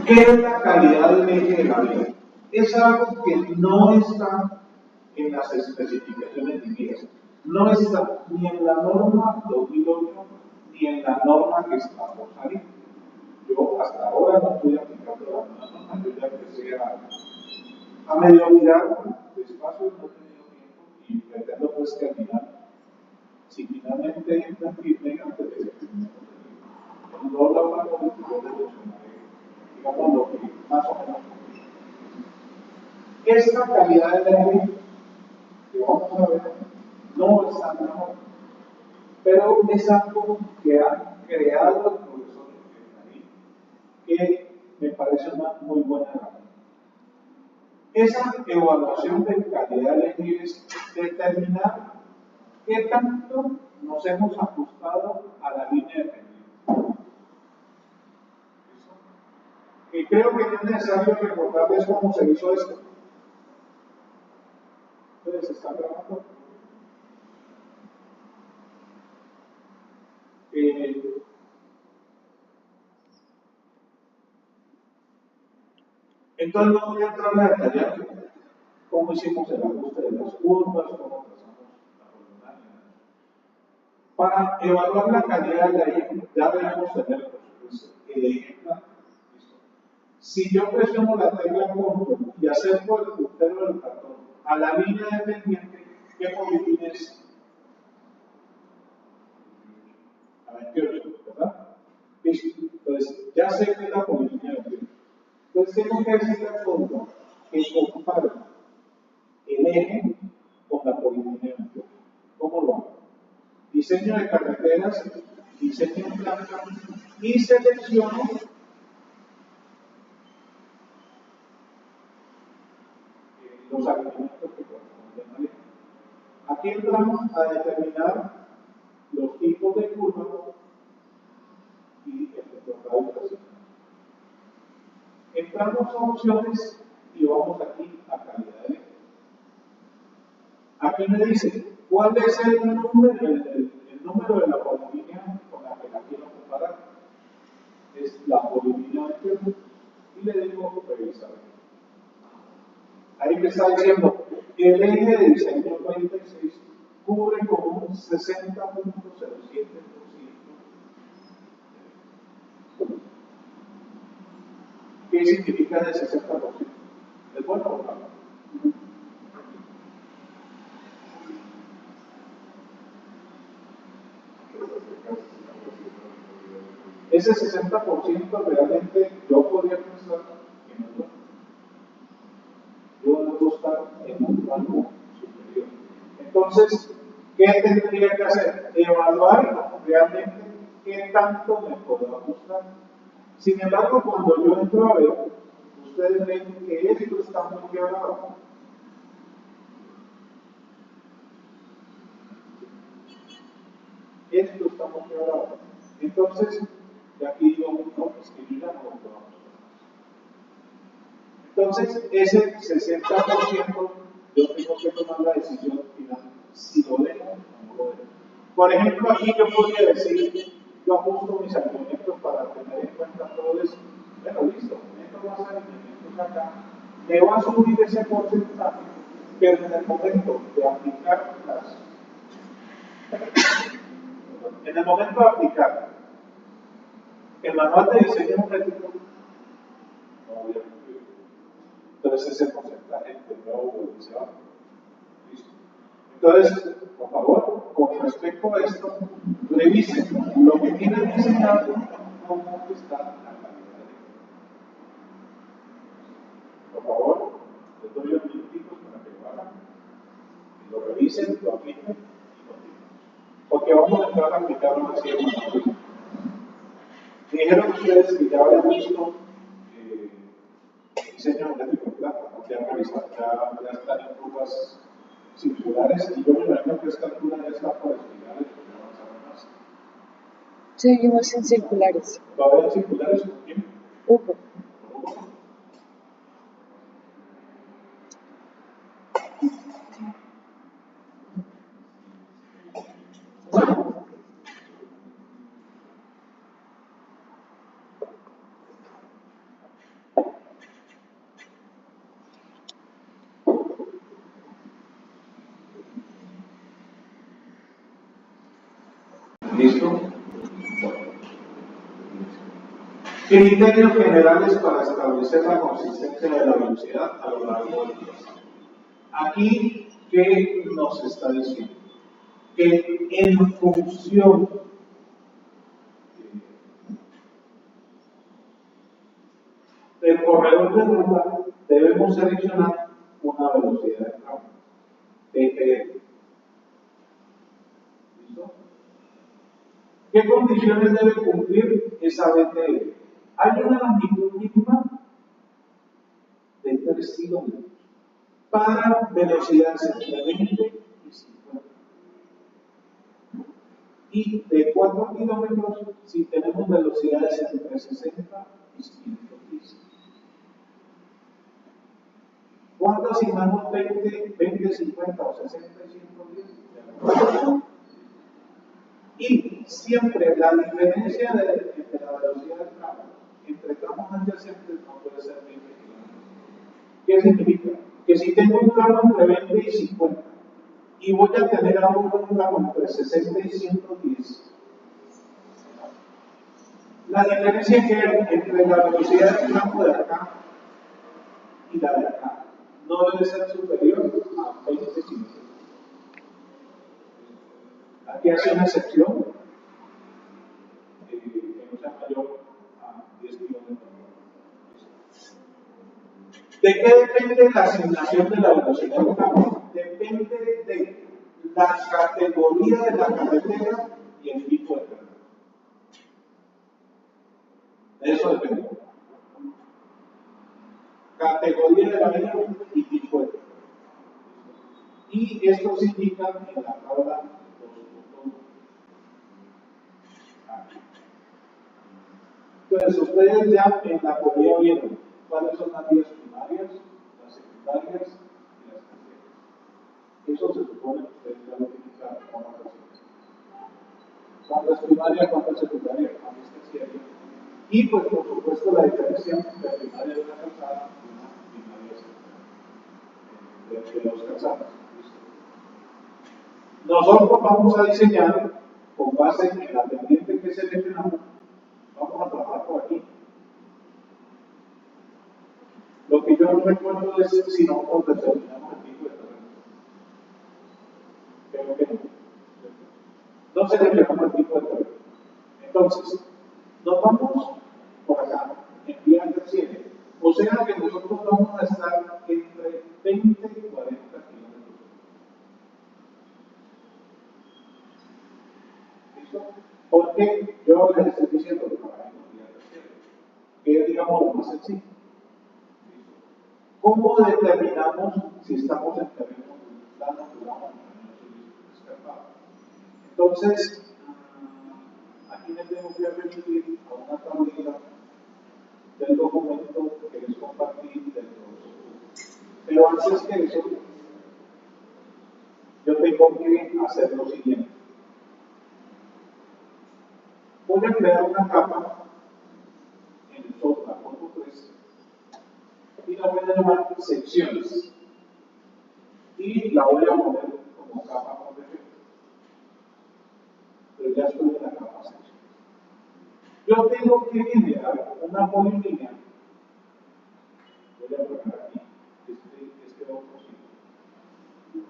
¿Qué es la calidad del eje de la vida? Es algo que no está en las especificaciones de guías. No está ni en la norma 2008 ni en la norma que está por salir. Yo hasta ahora no estoy aplicando la nueva norma, yo ya empecé a medio mirar despacio, no he tenido tiempo y pretendo pues que al final, si finalmente entra firme antes de que terminemos no la una política de digamos lo que más o menos. Esta calidad de aire que vamos a ver no está mejor, pero es algo que ha creado el profesor Efraín, que me parece una muy buena herramienta. Esa evaluación de calidad de aire es determinar qué tanto nos hemos ajustado a la línea de rendimiento. Y creo que no es necesario recordarles cómo se hizo esto. Ustedes están grabando. Entonces no voy a entrar a detallar cómo hicimos el ajuste de las curvas, cómo trazamos la columna. Para evaluar la calidad del aire, ya debemos tener pues, el ejemplo. Si yo presiono la tecla control y acerco el puntero del ratón a la línea de pendiente, ¿qué boletín es? A 28, ¿verdad? Listo. Entonces, ya sé que es la boletín de 28. Entonces, tengo que decirle al fondo que compare el eje con la boletín de 28. ¿Cómo lo hago? Diseño de carreteras, diseño de planta y selecciono los argumentos que corresponden al eje. Aquí entramos a determinar los tipos de curvas y el resultado de la. Entramos a opciones y vamos aquí a calidad de eje. Aquí me dice cuál es el número de la polilínea con la que la quiero comparar. Es la polilínea 21 y le digo revisar. Ahí me está diciendo que el eje de diseño 26 cubre con un 60.07%. ¿Qué significa el 60%? ¿Es bueno o malo? Ese 60% realmente yo podría pensar que no es bueno. Yo debo estar en un rango superior. Entonces, ¿qué tendría que hacer? Evaluar realmente qué tanto me puedo ajustar. Sin embargo, cuando yo entro a ver, ustedes ven que esto está muy quebrado. Esto está muy quebrado. Entonces, de aquí yo no, es que yo ya no lo puedo ajustar. Entonces, ese 60% yo tengo que tomar la decisión final si lo dejo o no lo dejo. Por ejemplo, aquí yo podría decir, yo ajusto mis argumentos para tener en cuenta todo eso. Bueno, listo, meto más argumentos acá, me va a subir ese porcentaje, pero en el momento de aplicar en el momento de aplicar el manual de diseño energético, no voy a cumplir. Entonces ese porcentaje de nuevo se va. ¿Listo? Entonces, por favor, con respecto a esto, revisen lo que tienen diseñado, cómo está la calidad de esto. Por favor, les doy unos minutitos para que lo hagan, que lo revisen, lo apliquen y continuemos. Porque vamos a entrar a aplicar una serie de cosas. Me dijeron ustedes que ya habían visto diseño energético en plata, que han revisado, ya están en curvas circulares y yo me imagino que esta altura ya está por espirales porque avanzaron más. Seguimos en circulares. ¿Todavía en circulares con quién? Hugo. ¿Listo? Criterios generales para establecer la consistencia de la velocidad a lo largo del día. Aquí, ¿qué nos está diciendo? Que en función del corredor de ruta debemos seleccionar una velocidad de cambio. ¿Listo? ¿Qué condiciones debe cumplir esa BTL? Hay una longitud mínima de 3 kilómetros para velocidades entre 20 y 50. Y de 4 kilómetros si tenemos velocidades entre 60 y 115. ¿Cuándo asignamos 20, 50 o 60 y 110? Y siempre la diferencia entre la velocidad del tramo entre tramos adyacentes no puede ser 20 kilómetros. ¿Qué significa? Que si tengo un tramo entre 20 y 50 y voy a tener ahora un tramo entre 60 y 110, la diferencia que hay entre la velocidad del tramo de acá y la de acá no debe ser superior a 20 kilómetros. Aquí hace una excepción que no sea mayor a 10 kilómetros. ¿De qué depende la asignación de la velocidad del tramo? Depende de la categoría de la carretera y el tipo de carretera. De eso depende. Categoría de la vía y tipo de carretera. Y esto se indica en la tabla 2.1. Entonces, ustedes ya en la teoría vieron cuáles son las vías primarias, las secundarias y las terciarias. Eso se supone que ustedes ya lo tienen claro con las razones. ¿Cuánto es primaria, cuánto es secundaria, cuánto es terciaria? Y pues por supuesto la diferencia entre la primaria de una calzada y una primaria de dos calzadas. Nosotros vamos a diseñar con base en la pendiente que seleccionamos, vamos a trabajar por aquí. Lo que yo no recuerdo es si nosotros determinamos el tipo de terreno. Creo que no. No seleccionamos el tipo de terreno. Entonces, nos vamos por acá, en vía terciaria. O sea que nosotros vamos a estar entre 20 y 40 kilómetros. ¿Listo? Porque yo les estoy diciendo que trabajemos en vía terciaria, que es, digamos, lo más sencillo. ¿Cómo determinamos si estamos en terreno plano, plano, escarpado? Entonces, aquí me tengo que remitir a una tablita del documento que les compartí del profesor. Pero antes que eso, yo tengo que hacer lo siguiente. Voy a crear una capa en el software Foto 3 y la voy a llamar secciones. Y la voy a poner como capa por defecto. Pero ya estoy en la capa sección. Yo tengo que generar una polilínea. Voy a poner aquí este otro sitio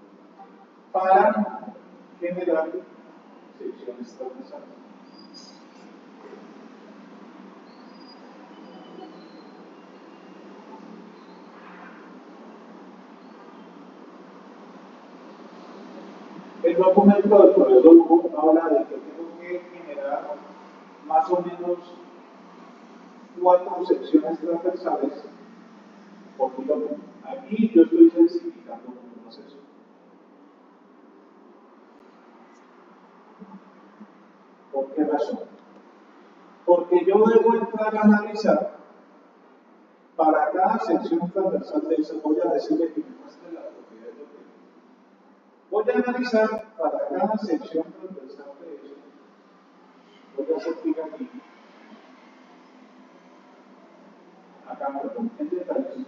para generar secciones transversales. El documento del profesor Hugo habla de que tengo que generar más o menos 4 secciones transversales por kilómetro. Aquí yo estoy sensificando un proceso. ¿Por qué razón? Porque yo debo entrar a analizar para cada sección transversal de eso, voy a decirle que me muestre la propiedad de lo que voy a analizar para cada sección transversal de eso. Voy a hacer clic aquí. Acá, perdón, en detalles.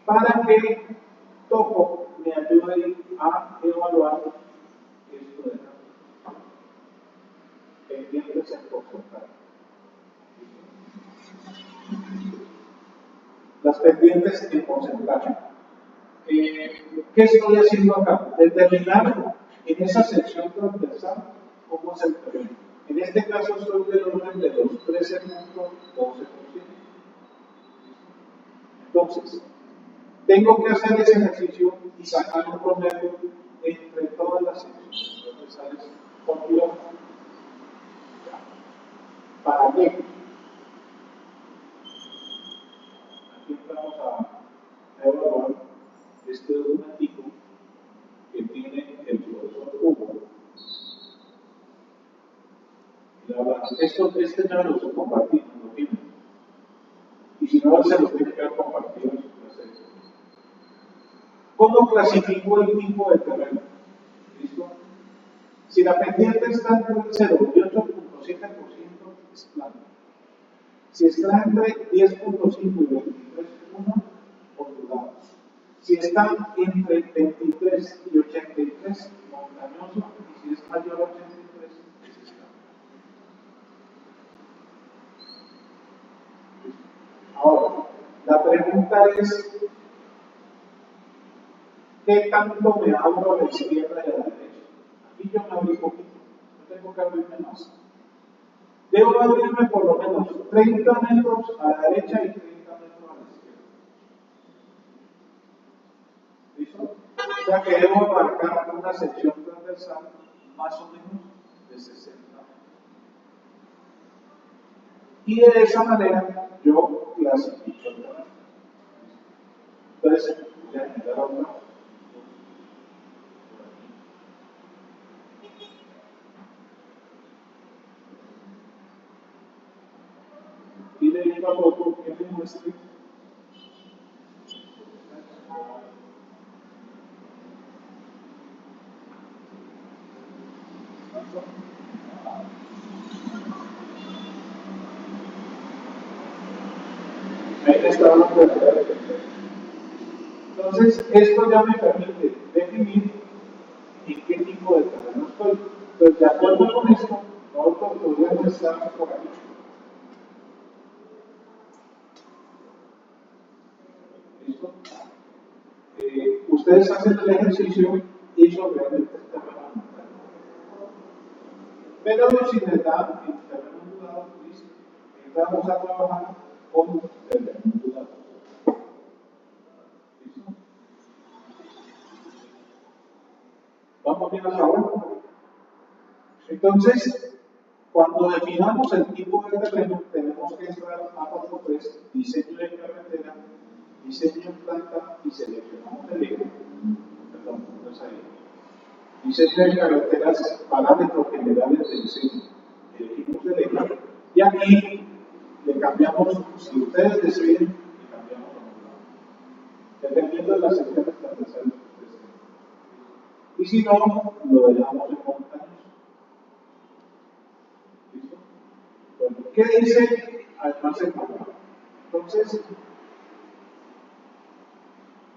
Para que Topo me ayude a evaluar esto de acá. pendientes en porcentaje. Las pendientes en porcentaje. ¿Qué estoy haciendo acá? Determinar en esa sección transversal cómo es el terreno. En este caso estoy del orden de los 13.12%. Entonces, tengo que hacer ese ejercicio y sacar un promedio entre todas las secciones transversales por kilómetro. ¿Para qué? Aquí entramos a evaluar este documentico que tiene el profesor Hugo. Este ya lo uso compartido, lo tiene. Y si no, se lo tiene que haber compartido en su clase. ¿Cómo clasificó el tipo de terreno? ¿Listo? Si la pendiente está entre el 0 y 8.7% es plano. Si está entre 10.5 y 23.1, ondulado. Si está entre 23 y 83, montañoso. Y si es mayor a 83, es escalado. Ahora, la pregunta es, ¿qué tanto me abro a la izquierda y a la derecha? Aquí yo me abrí poquito, no tengo que abrirme más. Debo abrirme por lo menos 30 metros a la derecha y 30 metros a la izquierda. ¿Listo? O sea que debo abarcar una sección transversal más o menos de 60 metros. Y de esa manera yo clasifico el terreno. Entonces, voy a quitar otra. Y le digo a otro que me muestre. Ahí está hablando de la edad. Entonces, esto ya me permite definir en qué tipo de terreno estoy. Entonces, de acuerdo con esto, nosotros podríamos estar por aquí. ¿Listo? Ustedes hacen el ejercicio y eso realmente es terreno ondulado. Pero si les dan en terreno ondulado, listo. Entramos a trabajar con terreno ondulado. ¿Listo? ¿Vamos bien hasta ahora? Entonces, cuando definamos el tipo de terreno, tenemos que entrar a paso 3, diseño de carretera, diseño en planta y seleccionamos el eje. Perdón, no es ahí. Diseño de carreteras, parámetros generales de diseño. Elegimos el eje y aquí le cambiamos, si ustedes deciden, le cambiamos a un lado, dependiendo de las secciones transversales que ustedes tengan. Y si no, lo dejamos en montañas. ¿Listo? Bueno, ¿qué dice además el programa? Entonces,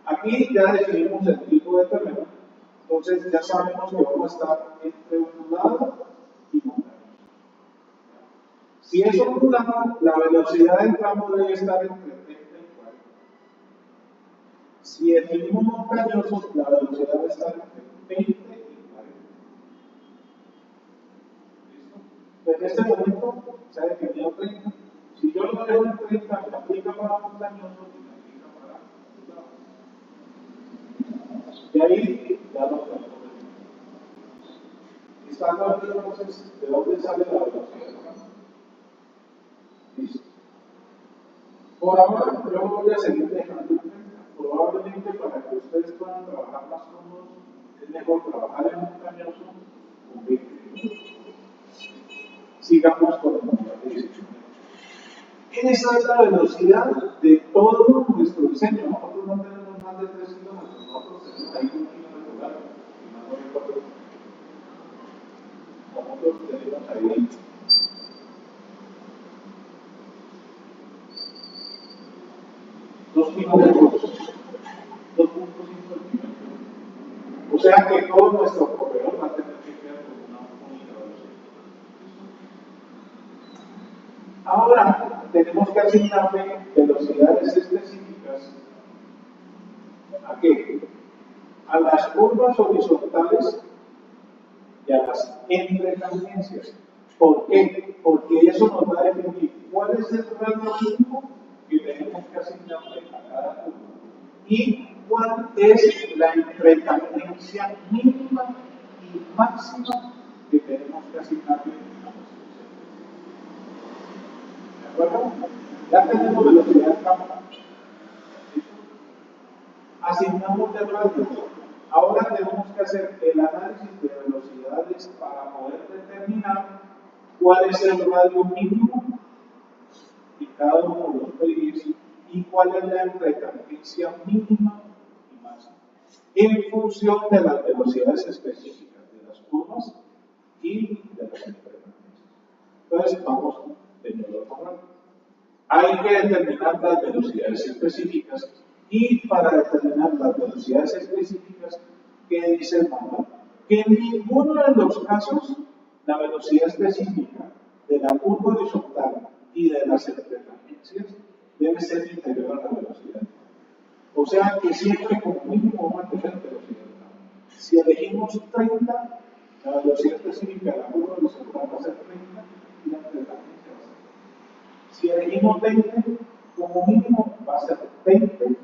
aquí ya definimos el tipo de terreno. Entonces, ya sabemos que vamos a estar entre ondulado y montañoso. Si es ondulado, la velocidad del tramo debe estar entre 30 y 40. Si definimos montañoso, la velocidad debe estar entre 20 y 40. ¿Listo? En este momento se ha definido 30. Si yo lo dejo en 30, me aplica para montañoso y me aplica para ondulado. Y ahí ya lo tenemos. ¿Están claros entonces de dónde sale la velocidad del tramo? Listo. Por ahora yo voy a seguir dejando en 30. Probablemente para que ustedes puedan trabajar más cómodos, es mejor trabajar en montañoso con 20 minutos. Sigamos con el montañoso. Esa es la velocidad de todo nuestro diseño. Nosotros no tenemos más de 3 kilómetros, nosotros tenemos ahí 1 kilómetro largo, y más no recuerdo. Nosotros tenemos ahí 2 kilómetros, 2.5 kilómetros. O sea que todo nuestro corredor va a tener que quedar con una única velocidad. tenemos que asignarle velocidades específicas. ¿A qué? A las curvas horizontales y a las entretangencias. ¿Por qué? Porque eso nos va a definir cuál es el rango mínimo que tenemos que asignarle a cada curva y cuál es la entretangencia mínima y máxima que tenemos que asignarle a los procesos. ¿De acuerdo? Ya tenemos velocidad de cámara. Asignamos el radio. Ahora tenemos que hacer el análisis de velocidades para poder determinar cuál es el radio mínimo de cada uno de los PIs y cuál es la entretangencia mínima y máxima en función de las velocidades específicas de las curvas y de las entretangencias. Entonces, vamos de nuevo a hablar. Hay que determinar las velocidades específicas y para determinar las velocidades específicas, ¿qué dice el manual? Que en ninguno de los casos la velocidad específica de la curva horizontal y de las entretangencias debe ser inferior a la velocidad. O sea que siempre como mínimo vamos a tener velocidad. Si elegimos 30, la velocidad específica de la curva horizontal va a ser 30 y la entretangencia va a ser 30. Si elegimos 20, como mínimo va a ser 20 en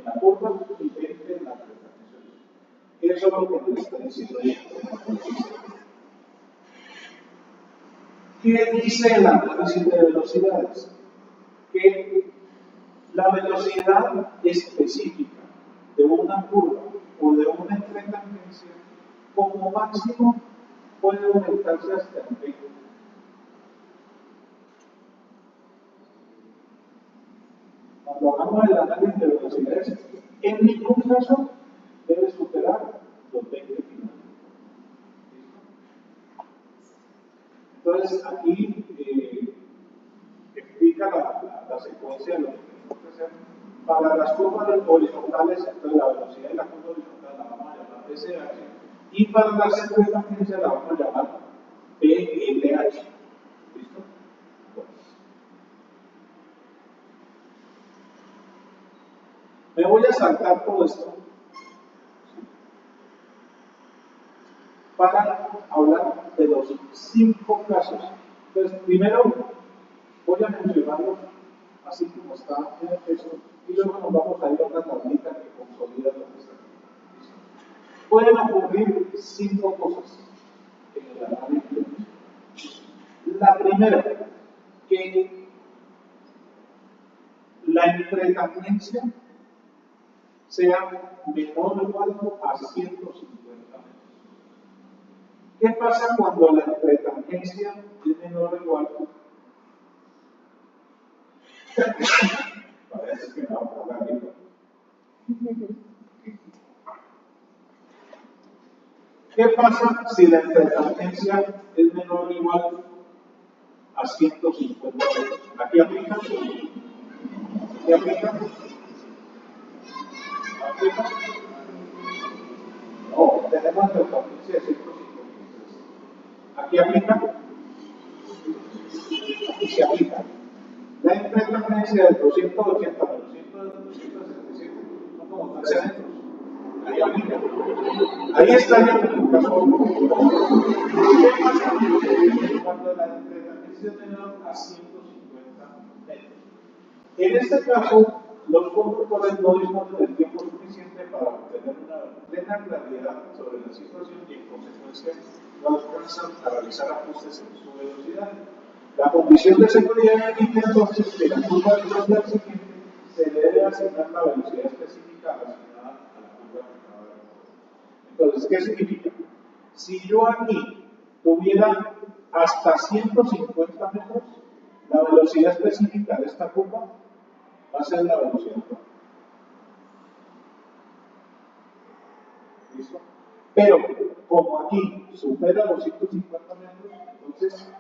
la curva y 20 en la entretangencia. Eso es lo que nos está diciendo ahí. ¿Qué dice el análisis de velocidades? Que la velocidad específica de una curva o de una entretangencia como máximo puede aumentarse hasta el 20. Cuando hablamos del análisis de velocidades, en ningún caso debe superar los 20 finales. Entonces, aquí explica la secuencia de lo que tenemos que hacer. Para las curvas horizontales, entonces la velocidad de la curva horizontal la vamos a llamar SH, y para las entretangencias la vamos a llamar PLH. ¿Listo? Bueno. Me voy a saltar todo esto para hablar de los 5 casos. Entonces, primero voy a mencionarlos así como está en el texto y luego nos vamos a ir a una tablita que consolida lo que está aquí. Pueden ocurrir 5 cosas en el análisis. La primera, que la entretangencia sea menor o igual a 150 metros. ¿Qué pasa cuando la entretangencia es menor o igual? Parece que me va a poner arriba. ¿Qué pasa si la entretangencia es menor o igual a 150 metros? ¿Aquí aplica? ¿Aquí aplica? ¿Aplica? No, tenemos entretangencia de 153. ¿Aquí aplica? Aquí se aplica. La entretangencia de 280 menos 267 son como 13 metros. Ahí aplica. Ahí estaría el caso. ¿Qué pasa cuando la entretangencia es menor a 150 metros? En este caso, los conductores no disponen del tiempo suficiente para obtener una plena claridad sobre la situación y, en consecuencia, no alcanzan a realizar ajustes en su velocidad. La condición de seguridad indica entonces que la curva horizontal siguiente se le debe asignar la velocidad específica asignada a la curva que acaba de ver. Entonces, ¿qué significa? Si yo aquí tuviera hasta 150 metros, la velocidad específica de esta curva va a ser la velocidad. ¿Listo? Pero, como aquí supera los 150 metros, entonces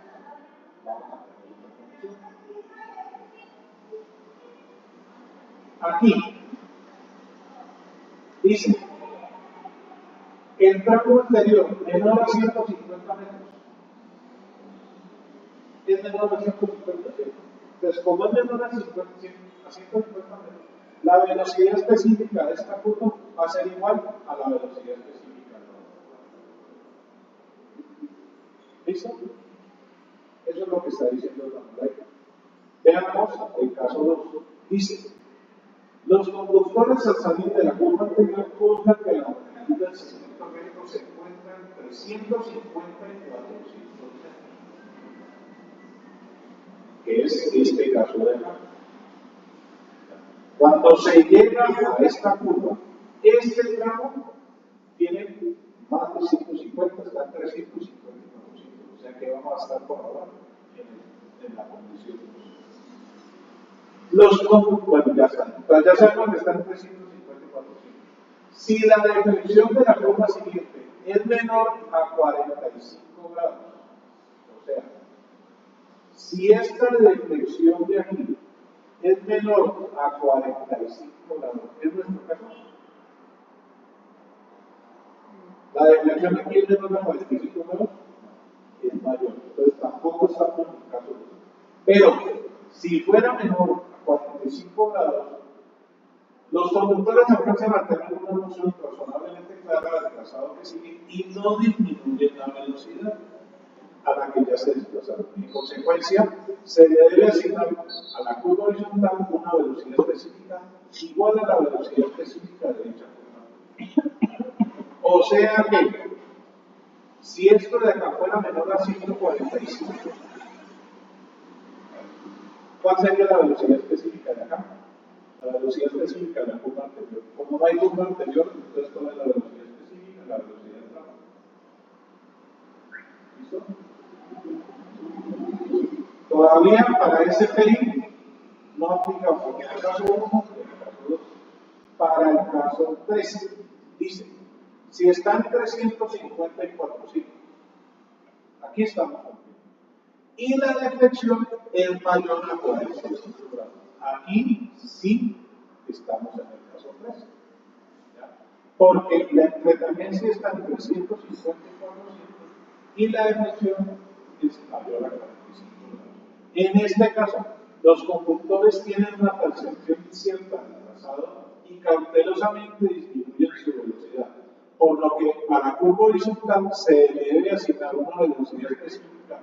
vamos a tener otra condición. Aquí dice, el tramo anterior menor a 150 metros es menor a 150, ¿cierto? Entonces, como es menor a 150 metros, la velocidad específica de esta curva va a ser igual a la velocidad específica de la otra. ¿Listo? Eso es lo que está diciendo la regla. Veamos el caso 2. Dice, los conductores al salir de la curva anterior juzgan que la longitud del segmento recto se encuentra entre 150 y 400 metros, que es este caso de acá. Cuando se llega a esta curva, este tramo tiene más de 150, está entre 150 y 400, o sea que vamos a estar por ahora en la condición. Bueno, ya está. Entonces ya sabemos que está entre 150 y 400. Si la deflexión de la curva siguiente es menor a 45 grados, o sea, si esta deflexión de aquí es menor a 45 grados, ¿es nuestro caso? La deflexión aquí es menor a 45 grados, es mayor, entonces tampoco estamos en el caso. Pero, si fuera menor a 45 grados, los conductores alcanzan a tener una noción razonablemente clara del trazado que sigue y no disminuyen la velocidad a la que ya se desplazaron. En consecuencia, se le debe asignar a la curva horizontal una velocidad específica igual a la velocidad específica de dicha curva. O sea que, si esto de acá fuera menor a 145, ¿cuál sería la velocidad específica de acá? La velocidad específica de la curva anterior. Como no hay curva anterior, entonces ¿cuál es la velocidad específica? La velocidad de tramo. ¿Listo? Todavía para ese PI no aplicamos en el caso 1 y en el caso 2. Para el caso 3, dice, si está entre 150 y 400, aquí estamos cumpliendo. Y la deflexión es mayor a 45 grados. Aquí sí estamos en el caso 3. ¿Ya? Porque la entretendencia está entre 150 y 400 y la deflexión es mayor a 45 grados. En este caso, los conductores tienen una percepción cierta del trazado y cautelosamente disminuyen su velocidad, por lo que a la curva horizontal se le debe asignar una velocidad específica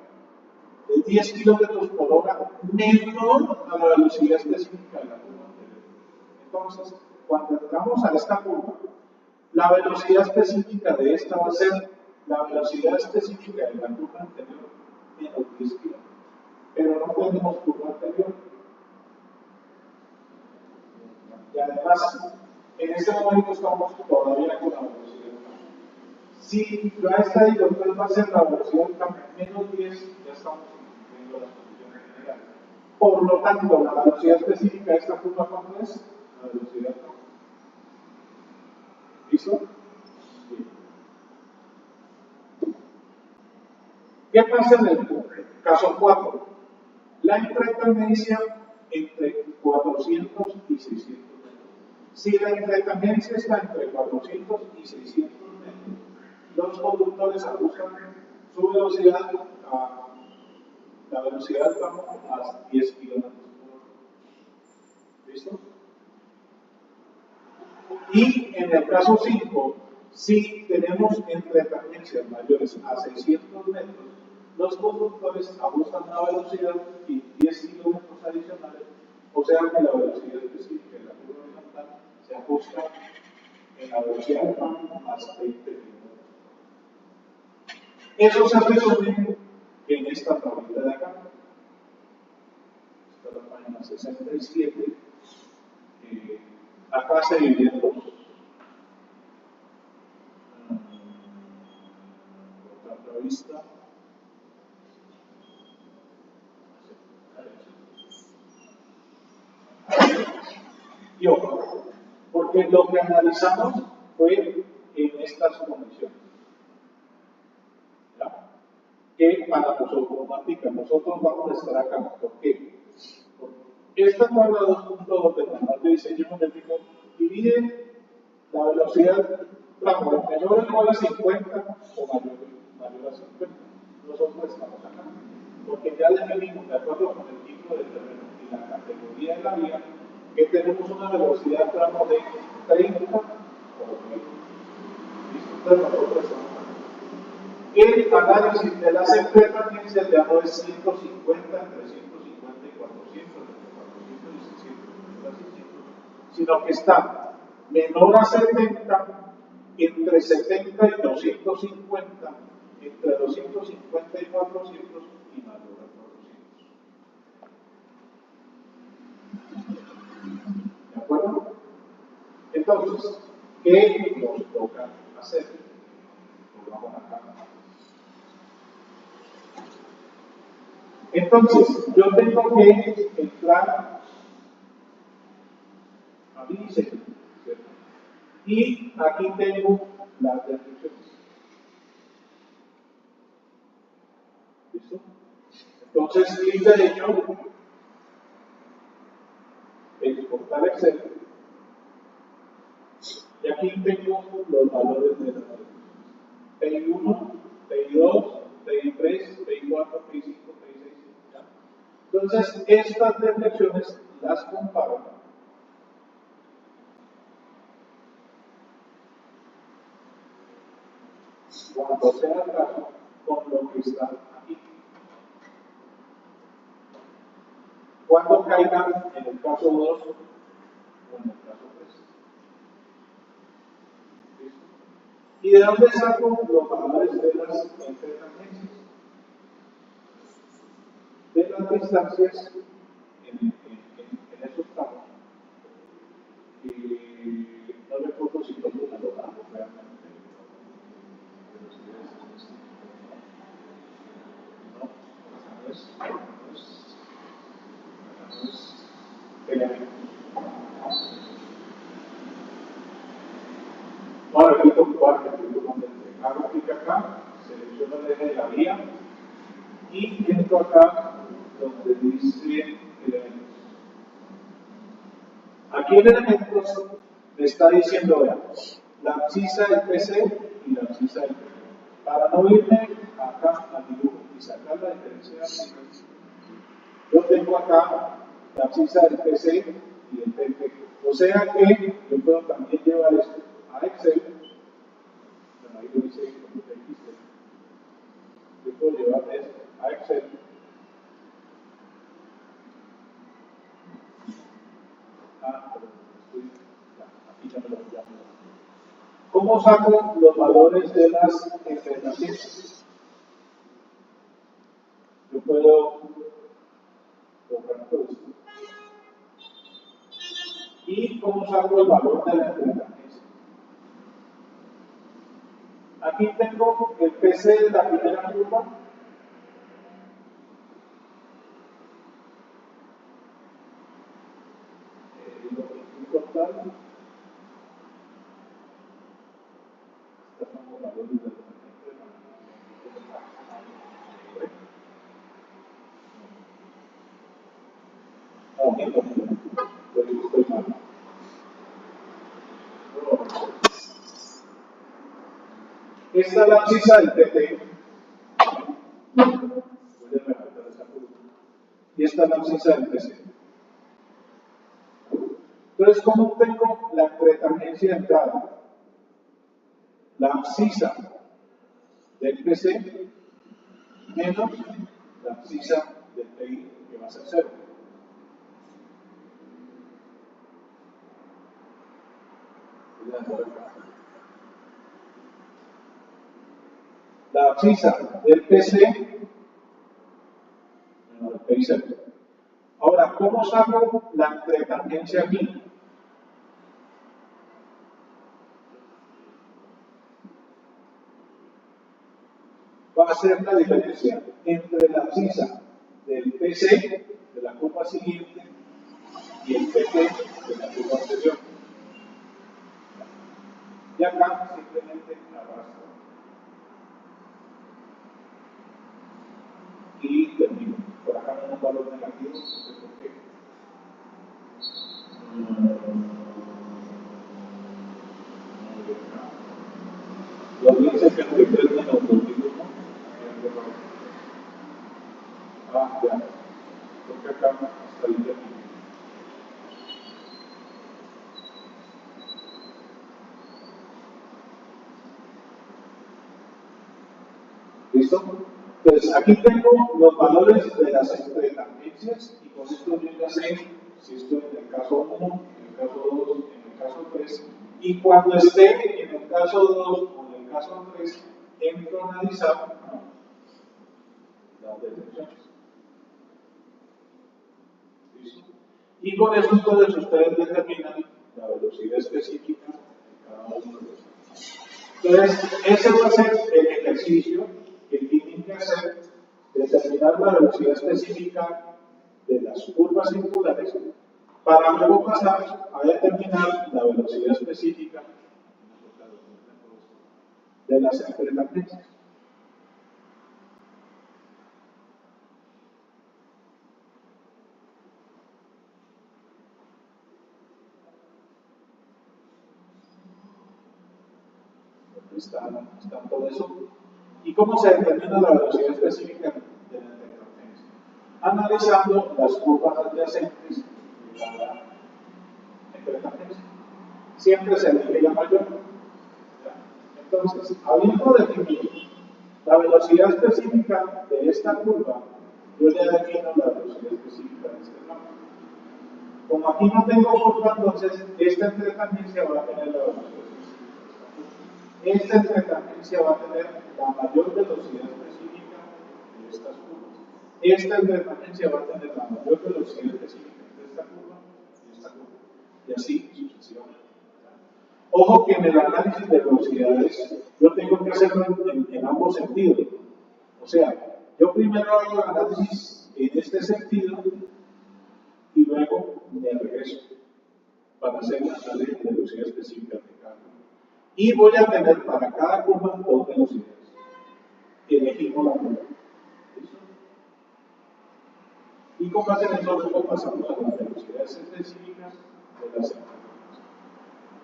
de 10 km por hora menor a la velocidad específica de la curva anterior. Entonces, cuando entramos a esta curva, la velocidad específica de esta va a ser la velocidad específica de la curva anterior menos 10 km. Pero no tenemos curva anterior. Y además, en este momento estamos todavía con la velocidad de cambio. Si yo a esta digo, entonces va a ser la velocidad de cambio menos 10, ya estamos cumpliendo las condiciones generales. Por lo tanto, la velocidad específica de esta curva, ¿cuánto es? La velocidad de cambio. ¿Listo? Bien. ¿Qué pasa en el caso 4? La entretendencia entre 400 y 600 metros. Si la entretendencia está entre 400 y 600 metros, los conductores ajustan su velocidad a la velocidad del tramo a 10 km por hora. ¿Listo? Y en el caso 5, si tenemos entretendencias mayores a 600 metros, los conductores ajustan la velocidad y 10 kilómetros adicionales, o sea que la velocidad específica de la curva horizontal se ajusta en la velocidad del tramo más 20 kilómetros. Eso se resume en esta tablita de acá. Esta es la página 67. Acá se dividen dos. Otra vista. Y ojo, porque lo que analizamos fue en estas condiciones. ¿Ya? Que para nosotros no aplica. Nosotros vamos a estar acá. ¿Por qué? Porque esta tabla 2.2 del manual de diseño geométrico divide la velocidad tramo menor o igual a 50 o mayor a 50. Nosotros estamos acá. porque ya definimos, de acuerdo con el tipo de terreno y la categoría de la vía, que tenemos una velocidad tramo de 30 o 20. ¿Listo? Entonces nosotros estamos el análisis de las frecuencias ya no es 150, entre 150 y 400, entre 400 y 600, entre 600, sino que está menor a 70, entre 70 y 250, entre 250 y 400 y mayor a 400. ¿De acuerdo? Entonces, ¿qué nos toca hacer? Vamos acá. Entonces, yo tengo que entrar a mi diseño, ¿cierto? Y aquí tengo las descripciones. ¿Listo? Entonces, clic derecho, exportar Excel. Y aquí tengo los valores de las descripciones. PI1, PI2, PI3, PI4, PI5, PI6. ¿ya? Entonces, estas descripciones las comparo cuando sea el caso con lo que está aquí. Cuando caigan en el caso 2 o en el caso 3. ¿Listo? ¿Y de dónde saco los valores de las intertangencias? De las distancias en esos campos. Y no recuerdo si tomo una lo hago realmente. Pero si es no, no es elementos. Ahora aquí ocupar el filtro donde hago clic acá, selecciono el eje de la vía y entro acá donde dice elementos. Aquí en elementos me está diciendo, vean, la abscisa del PC y la abscisa del PC. Para no irme acá al dibujo y sacar la diferencia de abscisas, yo tengo acá la abscisa del PC y el PP. O sea que yo puedo también llevar esto a Excel. Bueno, ahí lo hice con Excel. Yo puedo llevar esto a Excel. Aquí ya me lo voy a poner. ¿Cómo saco los valores de las enfrentamientos? Yo puedo colocar todo esto. ¿Y cómo saco el valor de la enfrentamiento? Aquí tengo el PC de la primera curva. Lo total. Estos son los valores de la estoy mal. Esta es la abscisa del PT. Voy a resaltar esa curva. Y esta es la abscisa del PC. Entonces, ¿cómo obtengo la pretangencia de entrada? La abscisa del PC menos la abscisa del PI, que va a ser 0. La abscisa del PC menos el PI 0. Ahora, ¿cómo saco la pretangencia aquí? Va a ser la diferencia entre la abscisa del PC de la curva siguiente y el PT de la curva anterior. Y acá simplemente arrastro. Y termino. Por acá no un valor negativo, no sé por qué. Los 1073 menos 2001. ¿Listo? Entonces, aquí tengo los valores de las entretendencias y con esto yo ya sé si estoy en el caso 1, en el caso 2, en el caso 3. Y cuando esté en el caso 2 o en el caso 3, entro a analizar las detenciones. ¿Listo? Y con eso entonces ustedes determinan la velocidad específica de cada uno de los. Entonces, ese va a ser el ejercicio que tienen que hacer, determinar la velocidad específica de las curvas circulares para luego pasar a determinar la velocidad específica de las entretendencias. Está todo eso. ¿Y cómo se determina la velocidad específica de la interferencia? Analizando las curvas adyacentes de cada interferencia. Siempre se elige la mayor. Entonces, habiendo definido la velocidad específica de esta curva, yo ya defino la velocidad específica de este rango. Como aquí no tengo curva, entonces esta interferencia va a tener la velocidad específica. Esta interferencia va a tener la mayor velocidad específica de estas curvas. Esta interferencia va a tener la mayor velocidad específica de esta curva y esta curva. Y así sucesivamente. Ojo que en el análisis de velocidades yo tengo que hacerlo en ambos sentidos. O sea, yo primero hago el análisis en este sentido y luego me regreso para hacer el análisis de velocidad específica de cada curva. Y voy a tener para cada curva dos velocidades. Elegimos la curva. ¿Listo? Y con base en eso luego pasamos a las velocidades específicas de las curvas.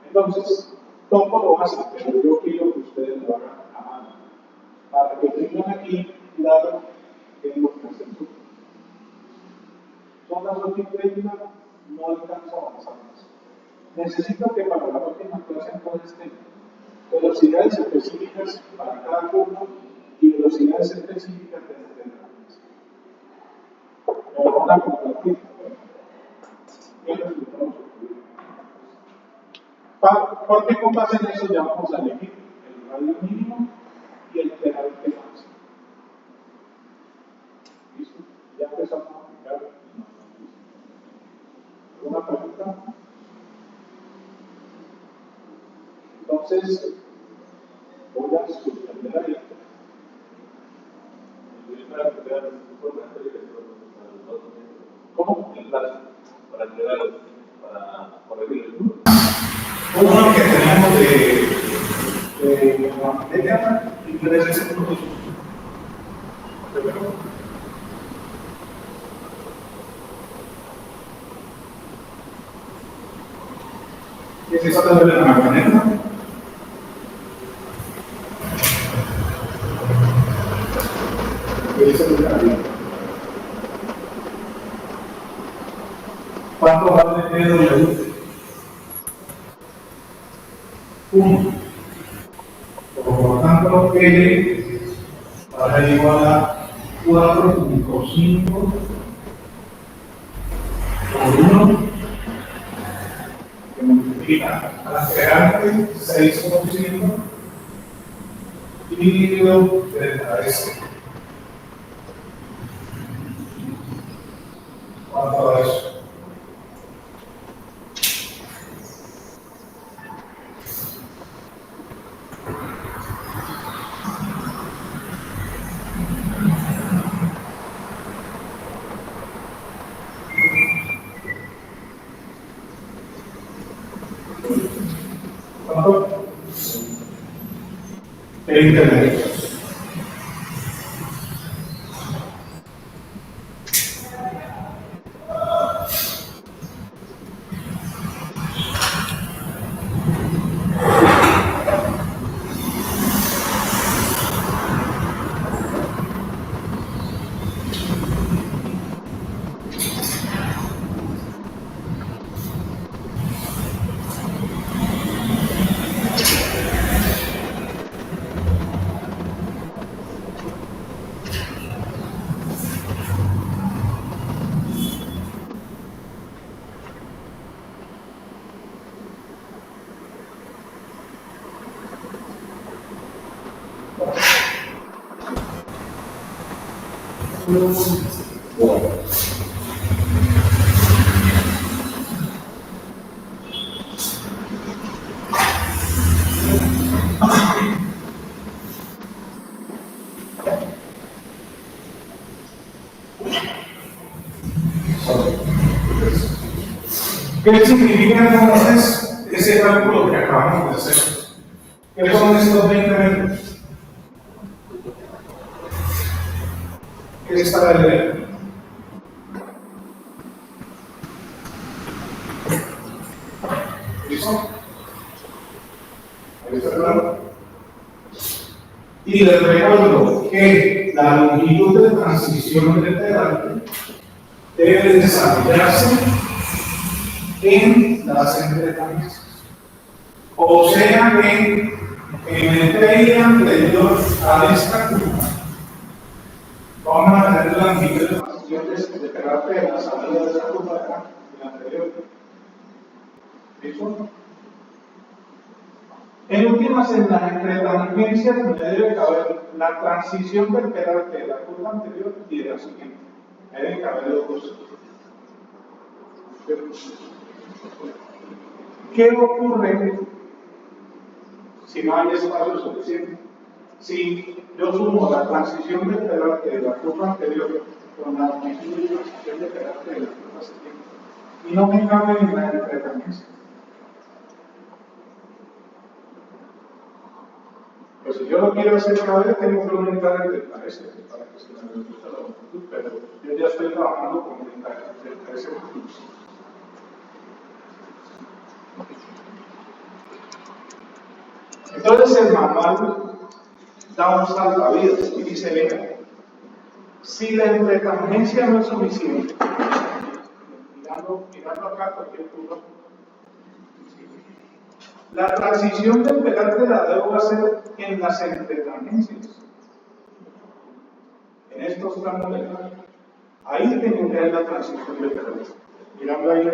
Entonces, tomo lo básico, pero yo quiero que ustedes lo hagan a mano, para que tengan aquí claro qué es lo que hacen. Son las 8:30, no alcanzo a avanzar más. Necesito que para la próxima clase entonces tengan velocidades específicas para cada curva y velocidades específicas de interferencia. Me van a compartir qué resultados obtuvieron. Porque con base en eso ya vamos a elegir el radio mínimo y el penalti máximo. ¿Listo? Ya empezamos a aplicar. ¿Alguna pregunta? Entonces, voy a suspender ahí. ¿Cómo? El plazo para entregar para corregir el turno. Uno que tenemos de la materia y 3 segundos. ¿Qué es esa tabla de la manera? ¿Cuánto vale PW? 1. Por lo tanto, L va a igual a 4.5 por 1, que multiplica a la pegante 6% dividido delta S. ¿Cuánto da eso? ¿Cuánto? 20 metros. Bueno. ¿Qué significa entonces ese cálculo que acabamos de hacer? ¿Qué son estos 20 metros? ¿Qué está de ley? ¿Listo? ¿Ahí está claro? Y les recuerdo que la longitud de transición del pedal debe desarrollarse en las entretanques. O sea que en el PI anterior a esta curva vamos a tener la longitud de transición de carácter de la salida de esta curva de acá, en la anterior. ¿Listo? En últimas, en las entretangencias me debe caber la transición del pedal de la curva anterior y de la siguiente. Me deben caber los dos. ¿Qué ocurre si no hay espacio suficiente? Si yo sumo la transición del pedal de la curva anterior con la longitud de transición del pedal de la curva siguiente y no me cabe en la entretangencia, pues si yo lo quiero hacer caber, tengo que aumentar el delta S para que se me reduzca la longitud, pero yo ya estoy trabajando con delta S plus. Entonces el manual da un salvavidas y dice, venga, si la entretangencia no es suficiente, mirando acá cualquier curva, la transición del pedal de la debo hacer en las entretangencias, en estos tramos del pedal. Ahí tengo que hacer la transición del pedal. Mirando ahí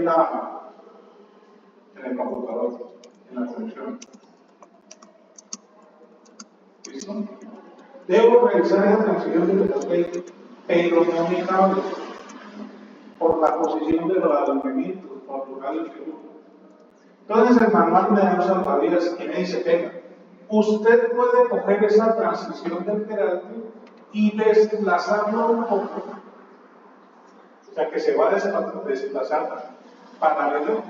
en el computador, en la conexión. ¿Listo? Debo realizar esa transición del pedal, pero no me cabe por la posición de los alumbramientos, por lugar del flujo. Entonces el manual me da unos salvavidas y me dice, venga, usted puede coger esa transición del pedal y desplazarlo un poco, o sea que se va a desplazar paralelo.